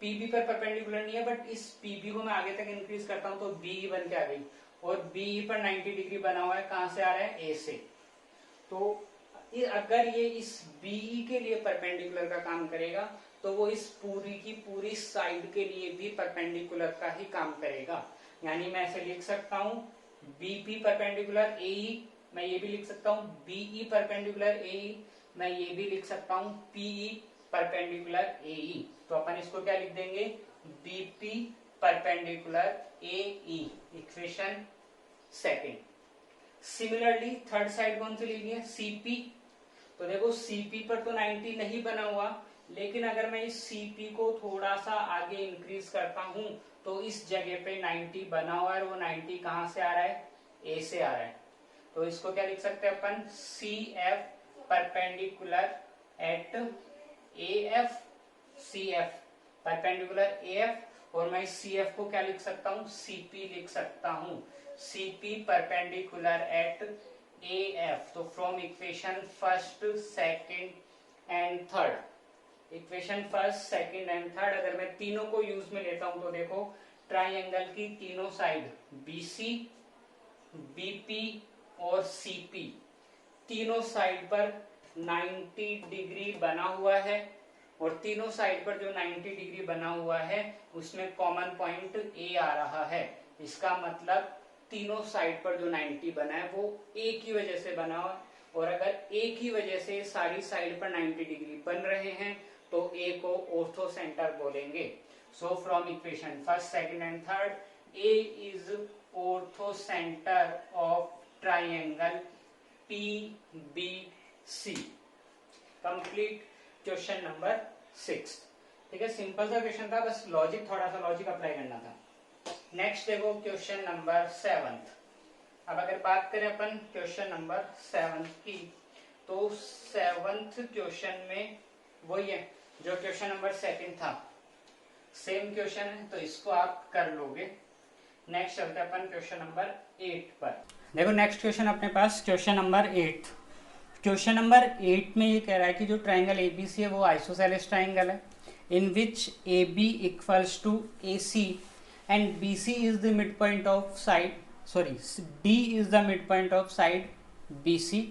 A: पीबी पर परपेंडिकुलर नहीं है, बट इस पीबी को मैं आगे तक इंक्रीज करता हूं तो बीई बन के आ गई, और बीई पर 90 डिग्री बना हुआ है, कहां से आ रहा है, ए से। तो अगर ये इस बीई के लिए परपेंडिकुलर का काम करेगा तो वो इस पूरी की पूरी साइड के लिए भी परपेंडिकुलर का ही काम करेगा। यानी मैं ऐसे लिख सकता हूं बीपी परपेंडिकुलर एई, मैं ये भी लिख सकता हूं बीई परपेंडिकुलर एई, मैं ये भी लिख सकता हूं पीई परपेंडिकुलर एई। तो अपन इसको क्या लिख देंगे, BP perpendicular AE, equation second. Similarly third side कौन सी लेनी है, सीपी। तो देखो सीपी पर तो 90 नहीं बना हुआ, लेकिन अगर मैं इस सीपी को थोड़ा सा आगे इंक्रीज करता हूं तो इस जगह पे 90 बना हुआ है, वो 90 कहां से आ रहा है, ए से आ रहा है। तो इसको क्या लिख सकते हैं अपन, C F perpendicular at A F, C F perpendicular A F, और मैं सी एफ को क्या लिख सकता हूं, सीपी लिख सकता हूं, CP perpendicular at A F. तो from equation first, second and third, equation first, second and third अगर मैं तीनों को यूज में लेता हूं तो देखो ट्राइंगल की तीनों साइड बीसी, बीपी और सीपी, तीनों साइड पर 90 डिग्री बना हुआ है, और तीनों साइड पर जो 90 डिग्री बना हुआ है उसमें कॉमन पॉइंट ए आ रहा है। इसका मतलब तीनों साइड पर जो 90 बना है वो ए की वजह से बना हुआ है, और अगर ए की वजह से सारी साइड पर 90 डिग्री बन रहे हैं तो ए को ऑर्थो सेंटर बोलेंगे। So from equation first, second and third, A is orthocentre of triangle PBC। Complete question number 6। ठीक है, सिंपल सा क्वेश्चन था, बस लॉजिक थोड़ा सा लॉजिक अप्लाई करना था। नेक्स्ट देखो क्वेश्चन नंबर 7। अब अगर बात करें अपन क्वेश्चन नंबर 7 की, तो 7th क्वेश्चन में वही है जो क्वेश्चन नंबर 2 था, सेम क्वेश्चन है, तो इसको आप कर लोगे। नेक्स्ट चलते हैं अपन क्वेश्चन नंबर 8 पर। देखो नेक्स्ट क्वेश्चन अपने पास क्वेश्चन नंबर 8। क्वेश्चन नंबर 8 में ये कह रहा है कि जो ट्राइंगल एबीसी है वो आइसोसेलेस ट्राइंगल है, in which A B equals to A C and B C is the mid point of side, sorry D is the mid point of side B C.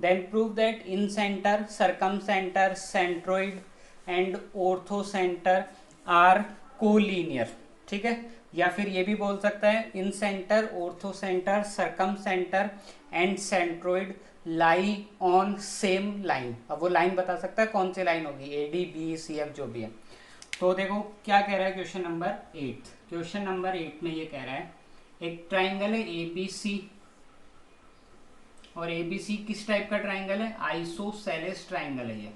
A: Then prove that incentre, circumcentre, centroid and orthocentre are collinear. ठीक है, या फिर ये भी बोल सकता है incentre, orthocentre, circumcentre and centroid lie on same line. अब वो लाइन बता सकता है कौन सी लाइन होगी, A D B C F जो भी है। तो देखो क्या कह रहा है क्वेश्चन नंबर 8। क्वेश्चन नंबर 8 में ये कह रहा है एक ट्राइंगल है ए बी सी, और ए बी सी किस टाइप का ट्राइंगल है, आइसोसेलेस ट्राइंगल है ये,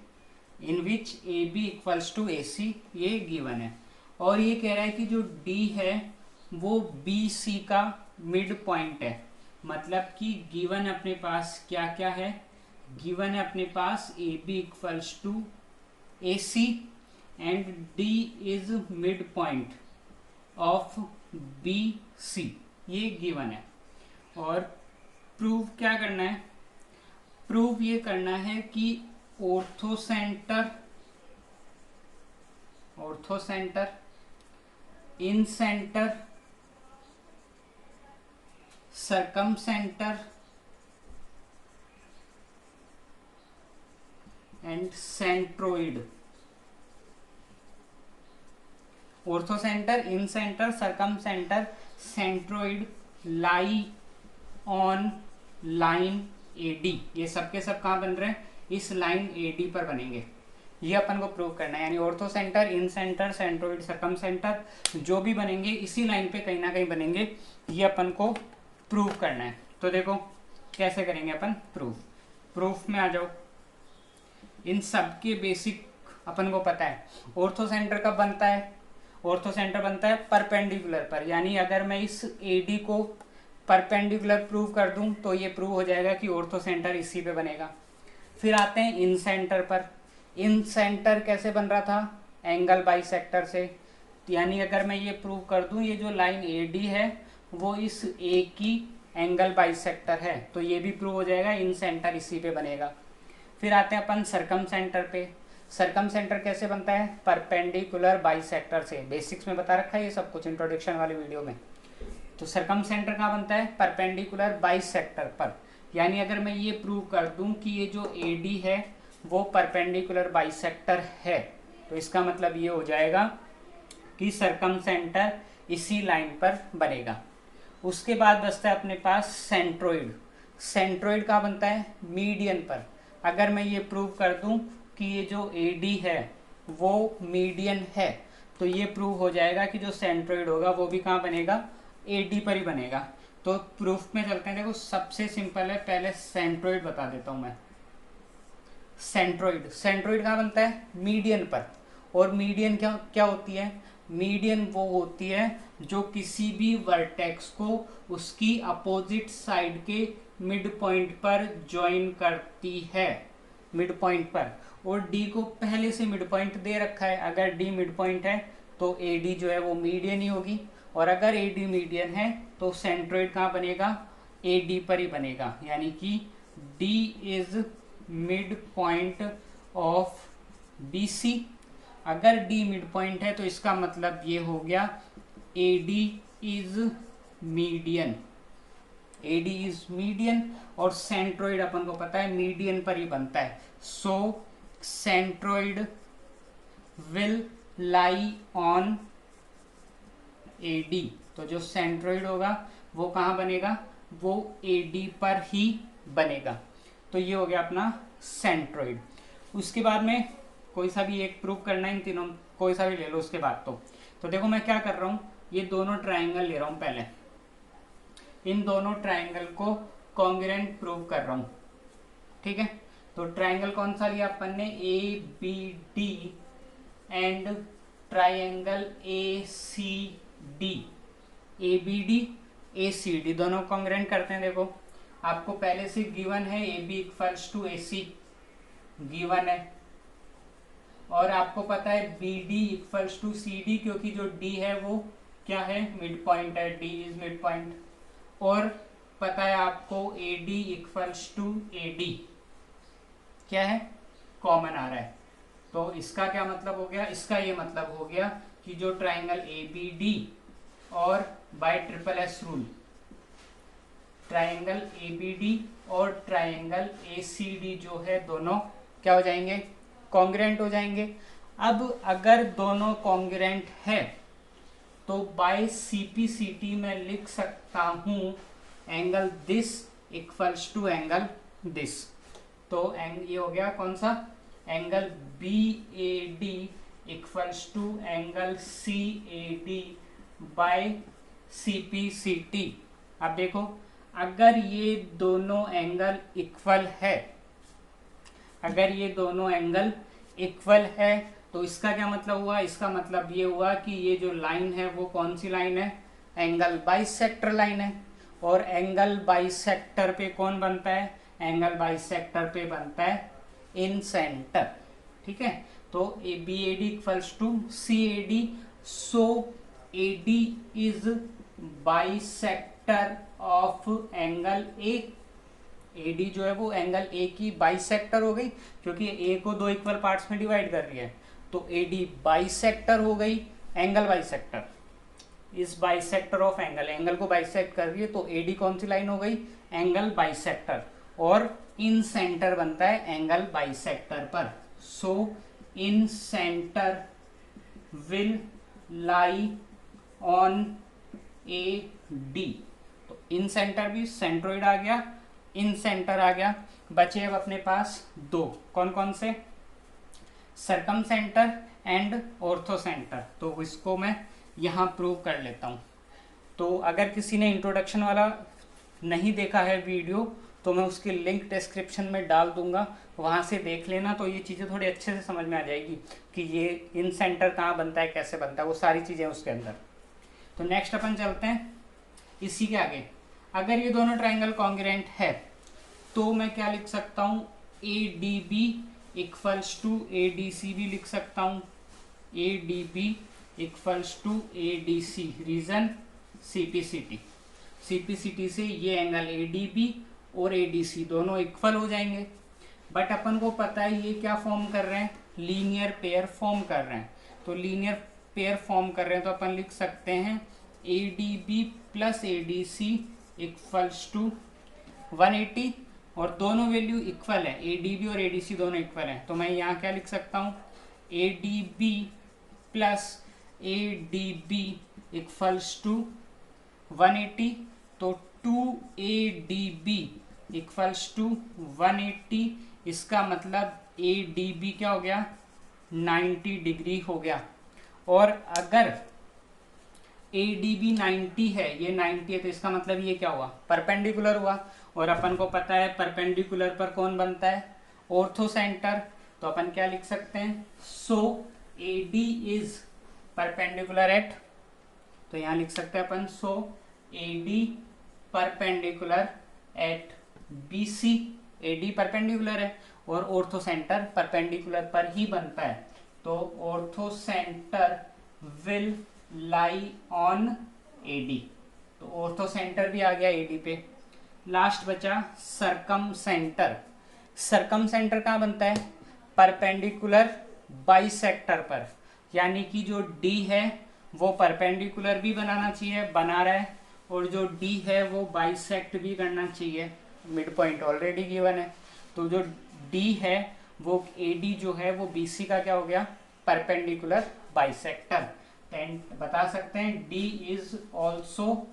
A: इन which A B equals to A सी, ये गिवन है। और ये कह रहा है कि जो डी है वो बी सी का मिड पॉइंट है, मतलब कि गिवन अपने पास क्या क्या है, गिवन है अपने पास A B equals to A C and D is mid point of B C, ये गिवन है। और प्रूव क्या करना है, प्रूव ये करना है कि orthocentre, orthocentre, incentre, circumcentre and centroid, orthocentre, incentre, circumcentre, centroid lie on line A D. ये सब के सब कहाँ बन रहे हैं, इस लाइन ए डी पर बनेंगे। ये अपन को प्रूव करना है, यानी ऑर्थो सेंटर, इन सेंटर, सेंट्रोइड, सरकम सेंटर जो भी बनेंगे इसी लाइन पे कहीं ना कहीं बनेंगे, ये अपन को प्रूव करना है। तो देखो कैसे करेंगे अपन प्रूफ, प्रूफ में आ जाओ। इन सब के बेसिक अपन को पता है। ऑर्थो सेंटर कब बनता है, ऑर्थो सेंटर बनता है परपेंडिकुलर पर, यानी अगर मैं इस ए डी को परपेंडिकुलर प्रूव कर दूं तो ये प्रूव हो जाएगा कि ऑर्थो सेंटर इसी पे बनेगा। फिर आते हैं इन सेंटर पर। इन सेंटर कैसे बन रहा था, एंगल बाइसेक्टर से, यानी अगर मैं ये प्रूव कर दूं ये जो लाइन ए डी है वो इस ए की एंगल बाइसेक्टर है, तो ये भी प्रूव हो जाएगा, इन सेंटर इसी पे बनेगा। फिर आते हैं अपन सरकम सेंटर पे। सरकम सेंटर कैसे बनता है, परपेंडिकुलर बाइसेक्टर से, बेसिक्स में बता रखा है ये सब कुछ इंट्रोडक्शन वाली वीडियो में। तो सरकम सेंटर कहाँ बनता है, परपेंडिकुलर बाइसेक्टर पर, यानी अगर मैं ये प्रूव कर दूं कि ये जो ए डी है वो परपेंडिकुलर बाइसेक्टर है, तो इसका मतलब ये हो जाएगा कि सरकम सेंटर इसी लाइन पर बनेगा। उसके बाद बचता है अपने पास सेंट्रोइड। सेंट्रोइड कहाँ बनता है, मीडियन पर। अगर मैं ये प्रूव कर दूं कि ये जो ए डी है वो मीडियन है, तो ये प्रूव हो जाएगा कि जो सेंट्रोइड होगा वो भी कहाँ बनेगा, ए डी पर ही बनेगा। तो प्रूफ में चलते हैं। देखो सबसे सिंपल है, पहले सेंट्रोइड बता देता हूं मैं। सेंट्रोइड, सेंट्रोइड कहाँ बनता है, मीडियन पर। और मीडियन क्या क्या होती है, मीडियन वो होती है जो किसी भी वर्टेक्स को उसकी अपोजिट साइड के मिड पॉइंट पर ज्वाइन करती है, मिड पॉइंट पर। और डी को पहले से मिड पॉइंट दे रखा है, अगर डी मिड पॉइंट है तो ए डी जो है वो मीडियन ही होगी, और अगर ए डी मीडियन है तो सेंट्रोइड कहाँ बनेगा, ए डी पर ही बनेगा, यानी कि D is mid point of B C. अगर डी मिड पॉइंट है तो इसका मतलब ये हो गया A D is median, A D is median. और सेंट्रोइड अपन को पता है मीडियन पर ही बनता है, so centroid will lie on A D. तो जो सेंट्रोइड होगा वो कहाँ बनेगा, वो ए डी पर ही बनेगा। तो ये हो गया अपना सेंट्रोइड। उसके बाद में कोई सा भी एक प्रूव करना है, इन तीनों कोई सा भी ले लो उसके बाद। तो देखो मैं क्या कर रहा हूँ, ये दोनों ट्राइंगल ले रहा हूँ पहले, इन दोनों ट्राइंगल को कॉन्ग्रुएंट प्रूव कर रहा हूँ। ठीक है, तो ट्राइंगल कौन सा लिया अपन ने, A B D and triangle A C D, A B D A C D दोनों कॉन्ग्रुएंट करते हैं। देखो आपको पहले से गिवन है A B equals to A C given है, और आपको पता है B D equals to C D, क्योंकि जो डी है वो क्या है, मिड पॉइंट है, डी इज मिड पॉइंट। और पता है आपको AD इक्वल्स टू AD क्या है, कॉमन आ रहा है। तो इसका क्या मतलब हो गया, इसका ये मतलब हो गया कि जो ट्राइंगल ABD और bye triple S rule triangle ABD और ट्राइंगल ACD जो है दोनों क्या हो जाएंगे, कॉन्ग्रुएंट हो जाएंगे। अब अगर दोनों कॉन्ग्रुएंट है तो बाय CPCT में लिख सकता हूं angle this equals to angle this. तो ये हो गया कौन सा, angle BAD equals to angle CAD by CPCT। अब देखो अगर ये दोनों एंगल इक्वल है, अगर ये दोनों एंगल इक्वल है तो इसका क्या मतलब हुआ, इसका मतलब ये हुआ कि ये जो लाइन है वो कौन सी लाइन है, एंगल बाइसेक्टर लाइन है। और एंगल बाइसेक्टर पे कौन बनता है, एंगल बाइसेक्टर पे बनता है इन सेंटर। ठीक है, तो BAD इक्वल्स टू CAD, so AD is bisector of angle A। AD जो है वो एंगल A की बाइसेक्टर हो गई, क्योंकि A को दो इक्वल पार्ट्स में डिवाइड कर रही है। तो AD बाइसेक्टर हो गई, एंगल बाइसेक्टर इस बाइसेक्टर ऑफ एंगल, एंगल को बाइसेक्ट कर रही है। तो AD कौन सी लाइन हो गई, एंगल बाइसेक्टर, और इन सेंटर बनता है एंगल बाइसेक्टर पर। So incentre will lie on AD। तो इन सेंटर भी सेंट्रोइड आ गया, इन सेंटर आ गया। बचे अब अपने पास दो, कौन कौन से, सरकम सेंटर एंड ऑर्थो सेंटर। तो इसको मैं यहाँ प्रूव कर लेता हूँ। तो अगर किसी ने इंट्रोडक्शन वाला नहीं देखा है वीडियो तो मैं उसकी लिंक डिस्क्रिप्शन में डाल दूंगा, वहाँ से देख लेना। तो ये चीज़ें थोड़ी अच्छे से समझ में आ जाएगी कि ये इन सेंटर कहाँ बनता है, कैसे बनता है, वो सारी चीज़ें उसके अंदर। तो नेक्स्ट अपन चलते हैं इसी के आगे। अगर ये दोनों ट्राइंगल कॉन्ग्रुएंट है तो मैं क्या लिख सकता हूँ, ADB इक्वल्स टू ADC भी लिख सकता हूँ। ADB equals to ADC, reason CPCT। CPCT से ये एंगल ADB और ADC दोनों इक्वल हो जाएंगे। बट अपन को पता है ये क्या फॉर्म कर रहे हैं, लीनियर पेयर फॉर्म कर रहे हैं। तो लीनियर पेयर फॉर्म कर रहे हैं तो अपन लिख सकते हैं ADB plus ADC equals to 180, और दोनों वैल्यू इक्वल है, ADB और ADC दोनों इक्वल हैं। तो मैं यहाँ क्या लिख सकता हूँ, ADB plus ADB equals to 180। तो 2ADB इक्वल्स टू 180, इसका मतलब ADB क्या हो गया, 90 डिग्री हो गया। और अगर ADB 90 है, ये 90 है, तो इसका मतलब ये क्या हुआ, परपेंडिकुलर हुआ। और अपन को पता है परपेंडिकुलर पर कौन बनता है, ऑर्थो सेंटर। तो अपन क्या लिख सकते हैं, सो AD इज परपेंडिकुलर एट, तो यहाँ लिख सकते हैं अपन सो AD perpendicular eight BC। AD perpendicular है और ऑर्थो सेंटर परपेंडिकुलर पर ही बनता है। तो ortho centre will lie on AD। तो ऑर्थो सेंटर भी आ गया AD पे। लास्ट बचा सरकम सेंटर। सरकम सेंटर कहाँ बनता है, परपेंडिकुलर बाइसेक्टर पर, यानी कि जो D है वो परपेंडिकुलर भी बनाना चाहिए, बना रहा है, और जो D है वो बाइसेक्ट भी करना चाहिए। मिड पॉइंट ऑलरेडी गिवन है। तो जो D है वो AD जो है वो BC का क्या हो गया, परपेंडिकुलर बाइसेक्टर। एंड बता सकते हैं D is also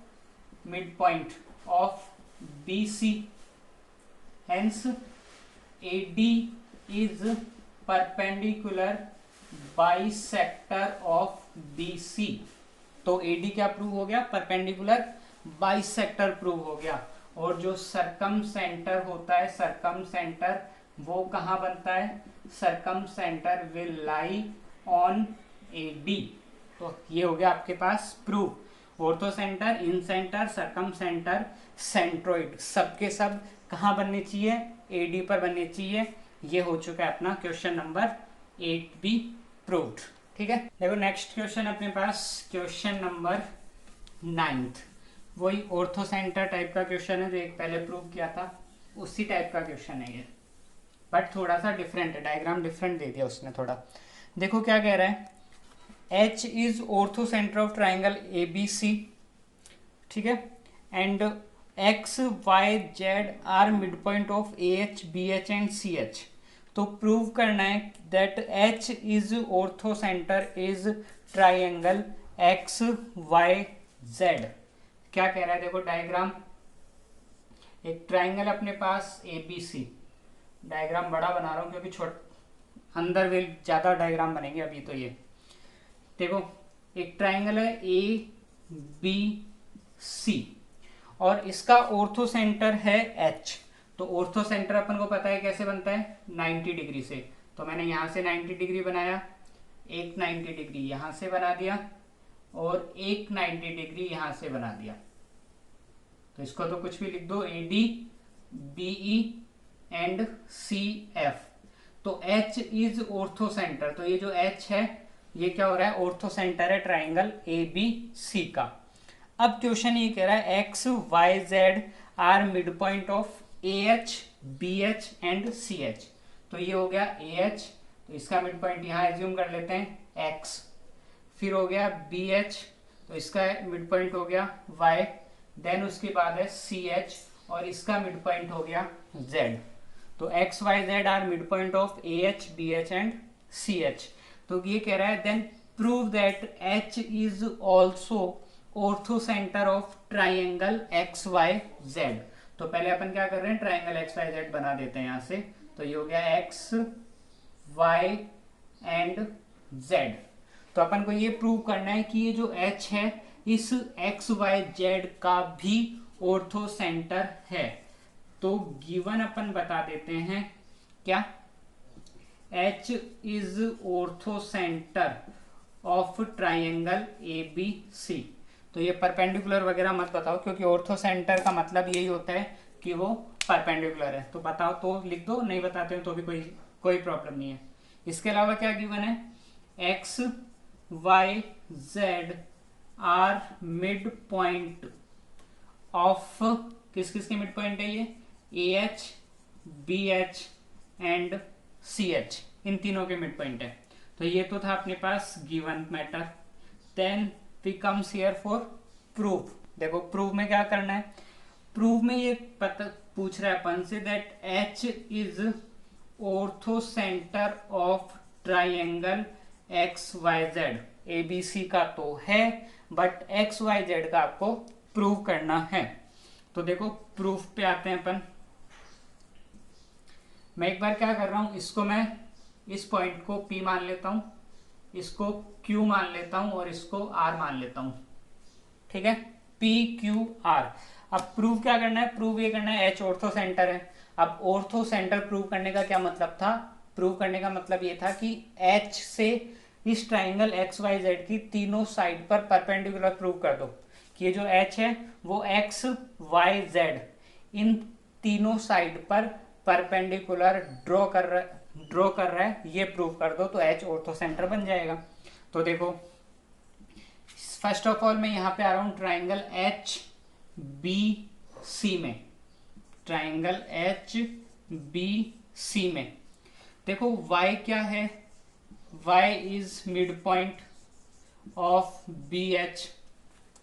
A: mid point of BC, hence AD is perpendicular bisector of BC। तो AD क्या प्रूव हो गया, परपेंडिकुलर बाइसेक्टर प्रूव हो गया। और जो सरकम सेंटर होता है, सरकम सेंटर वो कहाँ बनता है, circumcentre will lie on AD। तो ये हो गया आपके पास proof. Orthocentre, incentre, circumcentre, centroid, सबके सब कहाँ बनने चाहिए, AD पर बनने चाहिए। ये हो चुका है अपना क्वेश्चन नंबर 8B प्रूव्ड। ठीक है, देखो नेक्स्ट क्वेश्चन अपने पास क्वेश्चन नंबर 9th। वही ऑर्थो सेंटर टाइप का क्वेश्चन है जो एक पहले प्रूव किया था, उसी टाइप का क्वेश्चन है ये, बट थोड़ा सा डिफरेंट है, डायग्राम डिफरेंट दे दिया उसने थोड़ा। देखो क्या कह रहा है, H is orthocentre of triangle ABC, ठीक है, and X Y Z are mid point of AH BH and CH। तो प्रूव करना है that H is orthocentre is triangle XYZ। क्या कह रहा है, देखो डायग्राम, एक ट्राइंगल अपने पास ABC, डायग्राम बड़ा बना रहा हूं क्योंकि अंदर भी ज्यादा डायग्राम बनेंगे अभी। तो ये देखो एक ट्राइंगल है ABC और इसका ऑर्थो सेंटर है H। तो ऑर्थो सेंटर अपन को पता है कैसे बनता है, 90 डिग्री से। तो मैंने यहां से 90 डिग्री बनाया, एक 90 डिग्री यहां से बना दिया और एक 90 डिग्री यहां से बना दिया। तो इसको तो कुछ भी लिख दो, AD BE एंड CF। तो H इज ऑर्थो सेंटर, तो ये जो H है ये क्या हो रहा है, ऑर्थो सेंटर है ट्राइंगल ABC का। अब क्वेश्चन ये कह रहा है XYZ are mid point of AH BH and CH। तो ये हो गया AH, तो इसका मिड पॉइंट यहाँ एज्यूम कर लेते हैं X। फिर हो गया BH, तो इसका मिड पॉइंट हो गया Y। देन उसके बाद है CH और इसका मिड पॉइंट हो गया Z। तो XYZ are mid point of AH BH and CH। तो ये कह रहा है then prove that H is also orthocentre of triangle XYZ। तो पहले अपन क्या कर रहे हैं, ट्राइंगल XYZ बना देते हैं यहां से। तो ये हो गया X Y एंड Z। तो अपन को ये प्रूव करना है कि ये जो H है इस XYZ का भी ऑर्थो सेंटर है। तो गिवन अपन बता देते हैं क्या, H is orthocentre of triangle ABC। तो ये परपेंडिकुलर वगैरह मत बताओ क्योंकि ऑर्थो सेंटर का मतलब यही होता है कि वो परपेंडिकुलर है। तो बताओ तो लिख दो, नहीं बताते हो तो भी कोई प्रॉब्लम नहीं है। इसके अलावा क्या गिवन है, XYZ are mid point of, किस किस के मिड पॉइंट है ये, AH BH एंड CH, इन तीनों के मिड पॉइंट है। तो ये तो था अपने पास given matter. Then we comes here for proof. देखो प्रूफ में क्या करना है, प्रूफ में ये पता पूछ रहा है अपन से that H is orthocentre of triangle XYZ। ABC का तो है बट XYZ का आपको प्रूव करना है। तो देखो प्रूफ पे आते हैं अपन। मैं एक बार क्या कर रहा हूं, इसको मैं इस पॉइंट को P मान लेता हूं, इसको Q मान लेता हूं और इसको R मान लेता हूं, ठीक है, PQR। अब प्रूव क्या करना है, प्रूव ये करना है H ऑर्थो सेंटर है। अब ऑर्थो सेंटर प्रूव करने का क्या मतलब था, प्रूव करने का मतलब ये था कि H से इस ट्राइंगल XYZ की तीनों साइड पर परपेंडिकुलर प्रूव कर दो कि ये जो H है वो XYZ इन तीनों साइड पर परपेंडिकुलर ड्रॉ कर रहा है, ये प्रूव कर दो तो H ऑर्थो सेंटर बन जाएगा। तो देखो फर्स्ट ऑफ ऑल मैं यहां पे आ रहा हूं ट्राइंगल HBC में, ट्राइंगल HBC में देखो Y क्या है, Y is mid point of BH,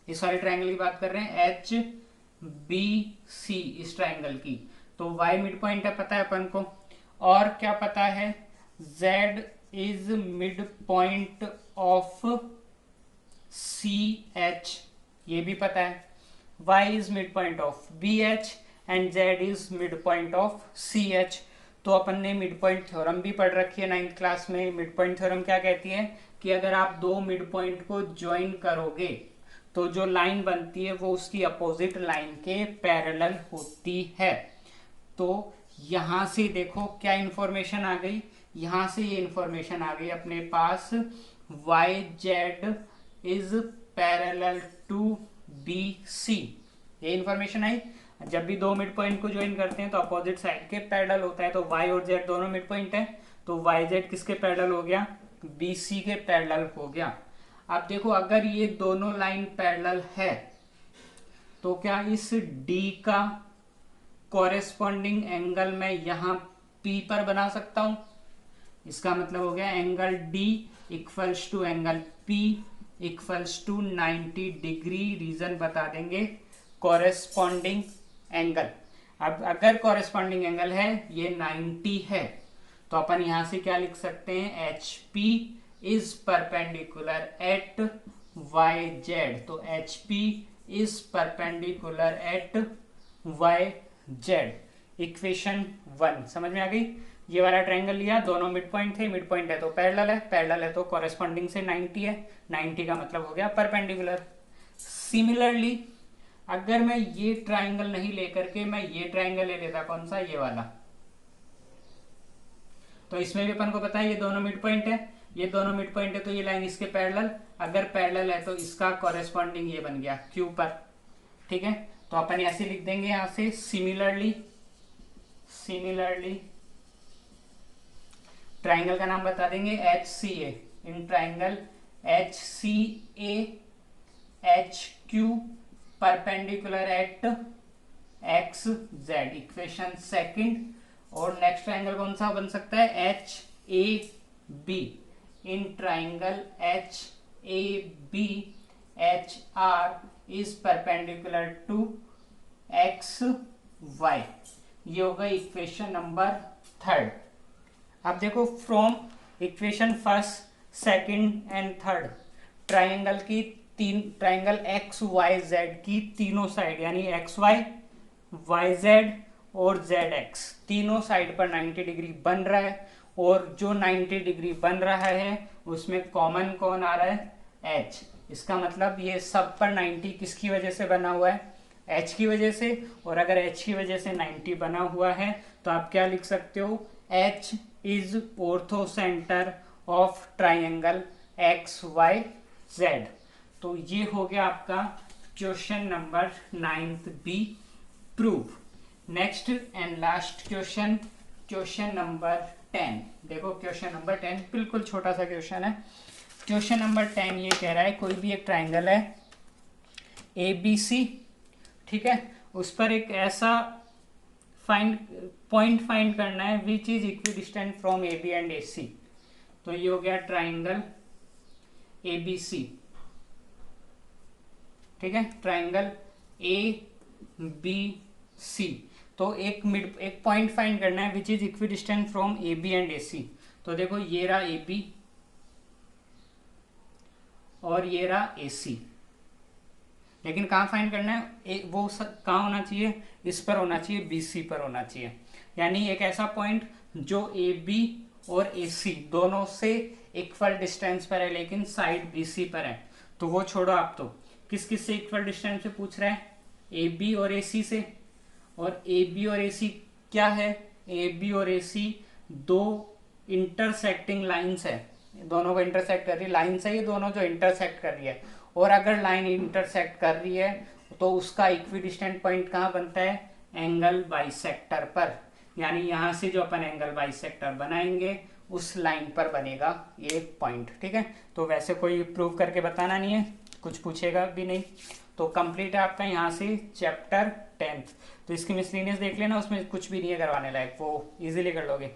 A: इस वाले ट्राइंगल की बात कर रहे हैं HBC इस ट्राइंगल की। तो Y मिड पॉइंट है पता है अपन को, और क्या पता है Z is mid point of CH, ये भी पता है। Y is mid point of BH and Z is mid point of CH। तो अपन ने मिड पॉइंट थ्योरम भी पढ़ रखी है 9th क्लास में। मिड पॉइंट थ्योरम क्या कहती है कि अगर आप दो मिड पॉइंट को ज्वाइन करोगे तो जो लाइन बनती है वो उसकी अपोजिट लाइन के पैरेलल होती है। तो यहां से देखो क्या इंफॉर्मेशन आ गई, यहां से ये इंफॉर्मेशन आ गई अपने पास, YZ is parallel to BC, ये इंफॉर्मेशन आई। जब भी दो मिड पॉइंट को ज्वाइन करते हैं तो अपोजिट साइड के पैरेलल होता है। तो Y और Z दोनों मिड पॉइंट है, तो YZ किसके पैरेलल हो गया, BC के पैरेलल हो गया। अब देखो अगर ये दोनों लाइन पैरेलल है तो क्या इस डी का कॉरेस्पॉन्डिंग एंगल मैं यहां पी पर बना सकता हूं? इसका मतलब हो गया angle D equals to angle P equals to 90 degree. Reason बता देंगे, कॉरेस्पॉन्डिंग एंगल। अब अगर कॉरेस्पॉन्डिंग एंगल है ये 90 है, तो अपन यहां से क्या लिख सकते हैं, H P is perpendicular at Y Z. तो H P is perpendicular at Y Z. Equation 1 समझ में आ गई। ये वाला ट्रायंगल लिया, दोनों मिड पॉइंट थे, मिड पॉइंट है तो पैरेलल है तो कॉरेस्पॉन्डिंग से 90 है, 90 का मतलब हो गया परपेंडिकुलर। सिमिलरली अगर मैं ये ट्रायंगल नहीं लेकर के मैं ये ट्रायंगल ले लेता, कौन सा, ये वाला, तो इसमें भी अपन को पता है ये दोनों मिड पॉइंट है, ये दोनों मिड पॉइंट है तो ये लाइन इसके पैरेलल, अगर पैरेलल है तो इसका कॉरेस्पॉन्डिंग ये बन गया क्यू पर। ठीक है, तो अपन ऐसे लिख देंगे यहां से, सिमिलरली ट्राइंगल का नाम बता देंगे H C A. In triangle H C A H Q perpendicular at X Z. Equation second. और नेक्स्ट ट्राइंगल कौन सा बन सकता है, H A B. In triangle H A B H R is perpendicular to X Y. ये होगा equation number 3। अब देखो, from equation first, second and third, triangle की ट्राइंगल एक्स वाई जेड की तीनों साइड यानी एक्स वाई, वाई जेड और Z x तीनों साइड पर 90 डिग्री बन रहा है। और जो 90 डिग्री बन रहा है उसमें कॉमन कौन आ रहा है, एच। इसका मतलब ये सब पर 90 किसकी वजह से बना हुआ है, एच की वजह से। और अगर एच की वजह से 90 बना हुआ है तो आप क्या लिख सकते हो, H is orthocentre of triangle X Y Z. तो ये हो गया आपका question number 9th B prove. Next and last question, question number 10। देखो क्वेश्चन नंबर 10 बिल्कुल छोटा सा क्वेश्चन है। क्वेश्चन नंबर 10 ये कह रहा है कोई भी एक ट्राइंगल है ए बी सी, ठीक है, उस पर एक ऐसा पॉइंट फाइंड करना है which is equidistant from A B and A C. तो ये हो गया ट्राइंगल ए बी सी, ठीक है, ट्राइंगल ए बी सी। तो एक पॉइंट फाइंड करना है which is equidistant from A B and A C. तो देखो ये रहा ए बी और ये रहा ए सी, लेकिन कहाँ फाइंड करना है, वो कहाँ होना चाहिए, इस पर होना चाहिए, बी सी पर होना चाहिए। यानी एक ऐसा पॉइंट जो ए बी और ए सी दोनों से इक्वल डिस्टेंस पर है लेकिन साइड बी सी पर है। तो वो छोड़ो, आप तो किस किस से इक्वल डिस्टेंस से पूछ रहे हैं, ए बी और ए सी से। और ए बी और ए सी क्या है, ए बी और ए सी दो इंटरसेक्टिंग लाइंस है, दोनों को इंटरसेक्ट कर रही है लाइन से, ये दोनों जो इंटरसेक्ट कर रही है। और अगर लाइन इंटरसेक्ट कर रही है तो उसका इक्विडिस्टेंट पॉइंट कहाँ बनता है, एंगल बाइसेक्टर पर। यानी यहां से जो अपन एंगल बाइसेक्टर बनाएंगे उस लाइन पर बनेगा ये पॉइंट। ठीक है, तो वैसे कोई प्रूव करके बताना नहीं है, कुछ पूछेगा भी नहीं। तो कंप्लीट है आपका यहाँ से चैप्टर 10th। तो इसकी मिसलिनियस देख लेना, उसमें कुछ भी नहीं है करवाने लायक, वो इजीली कर लोगे।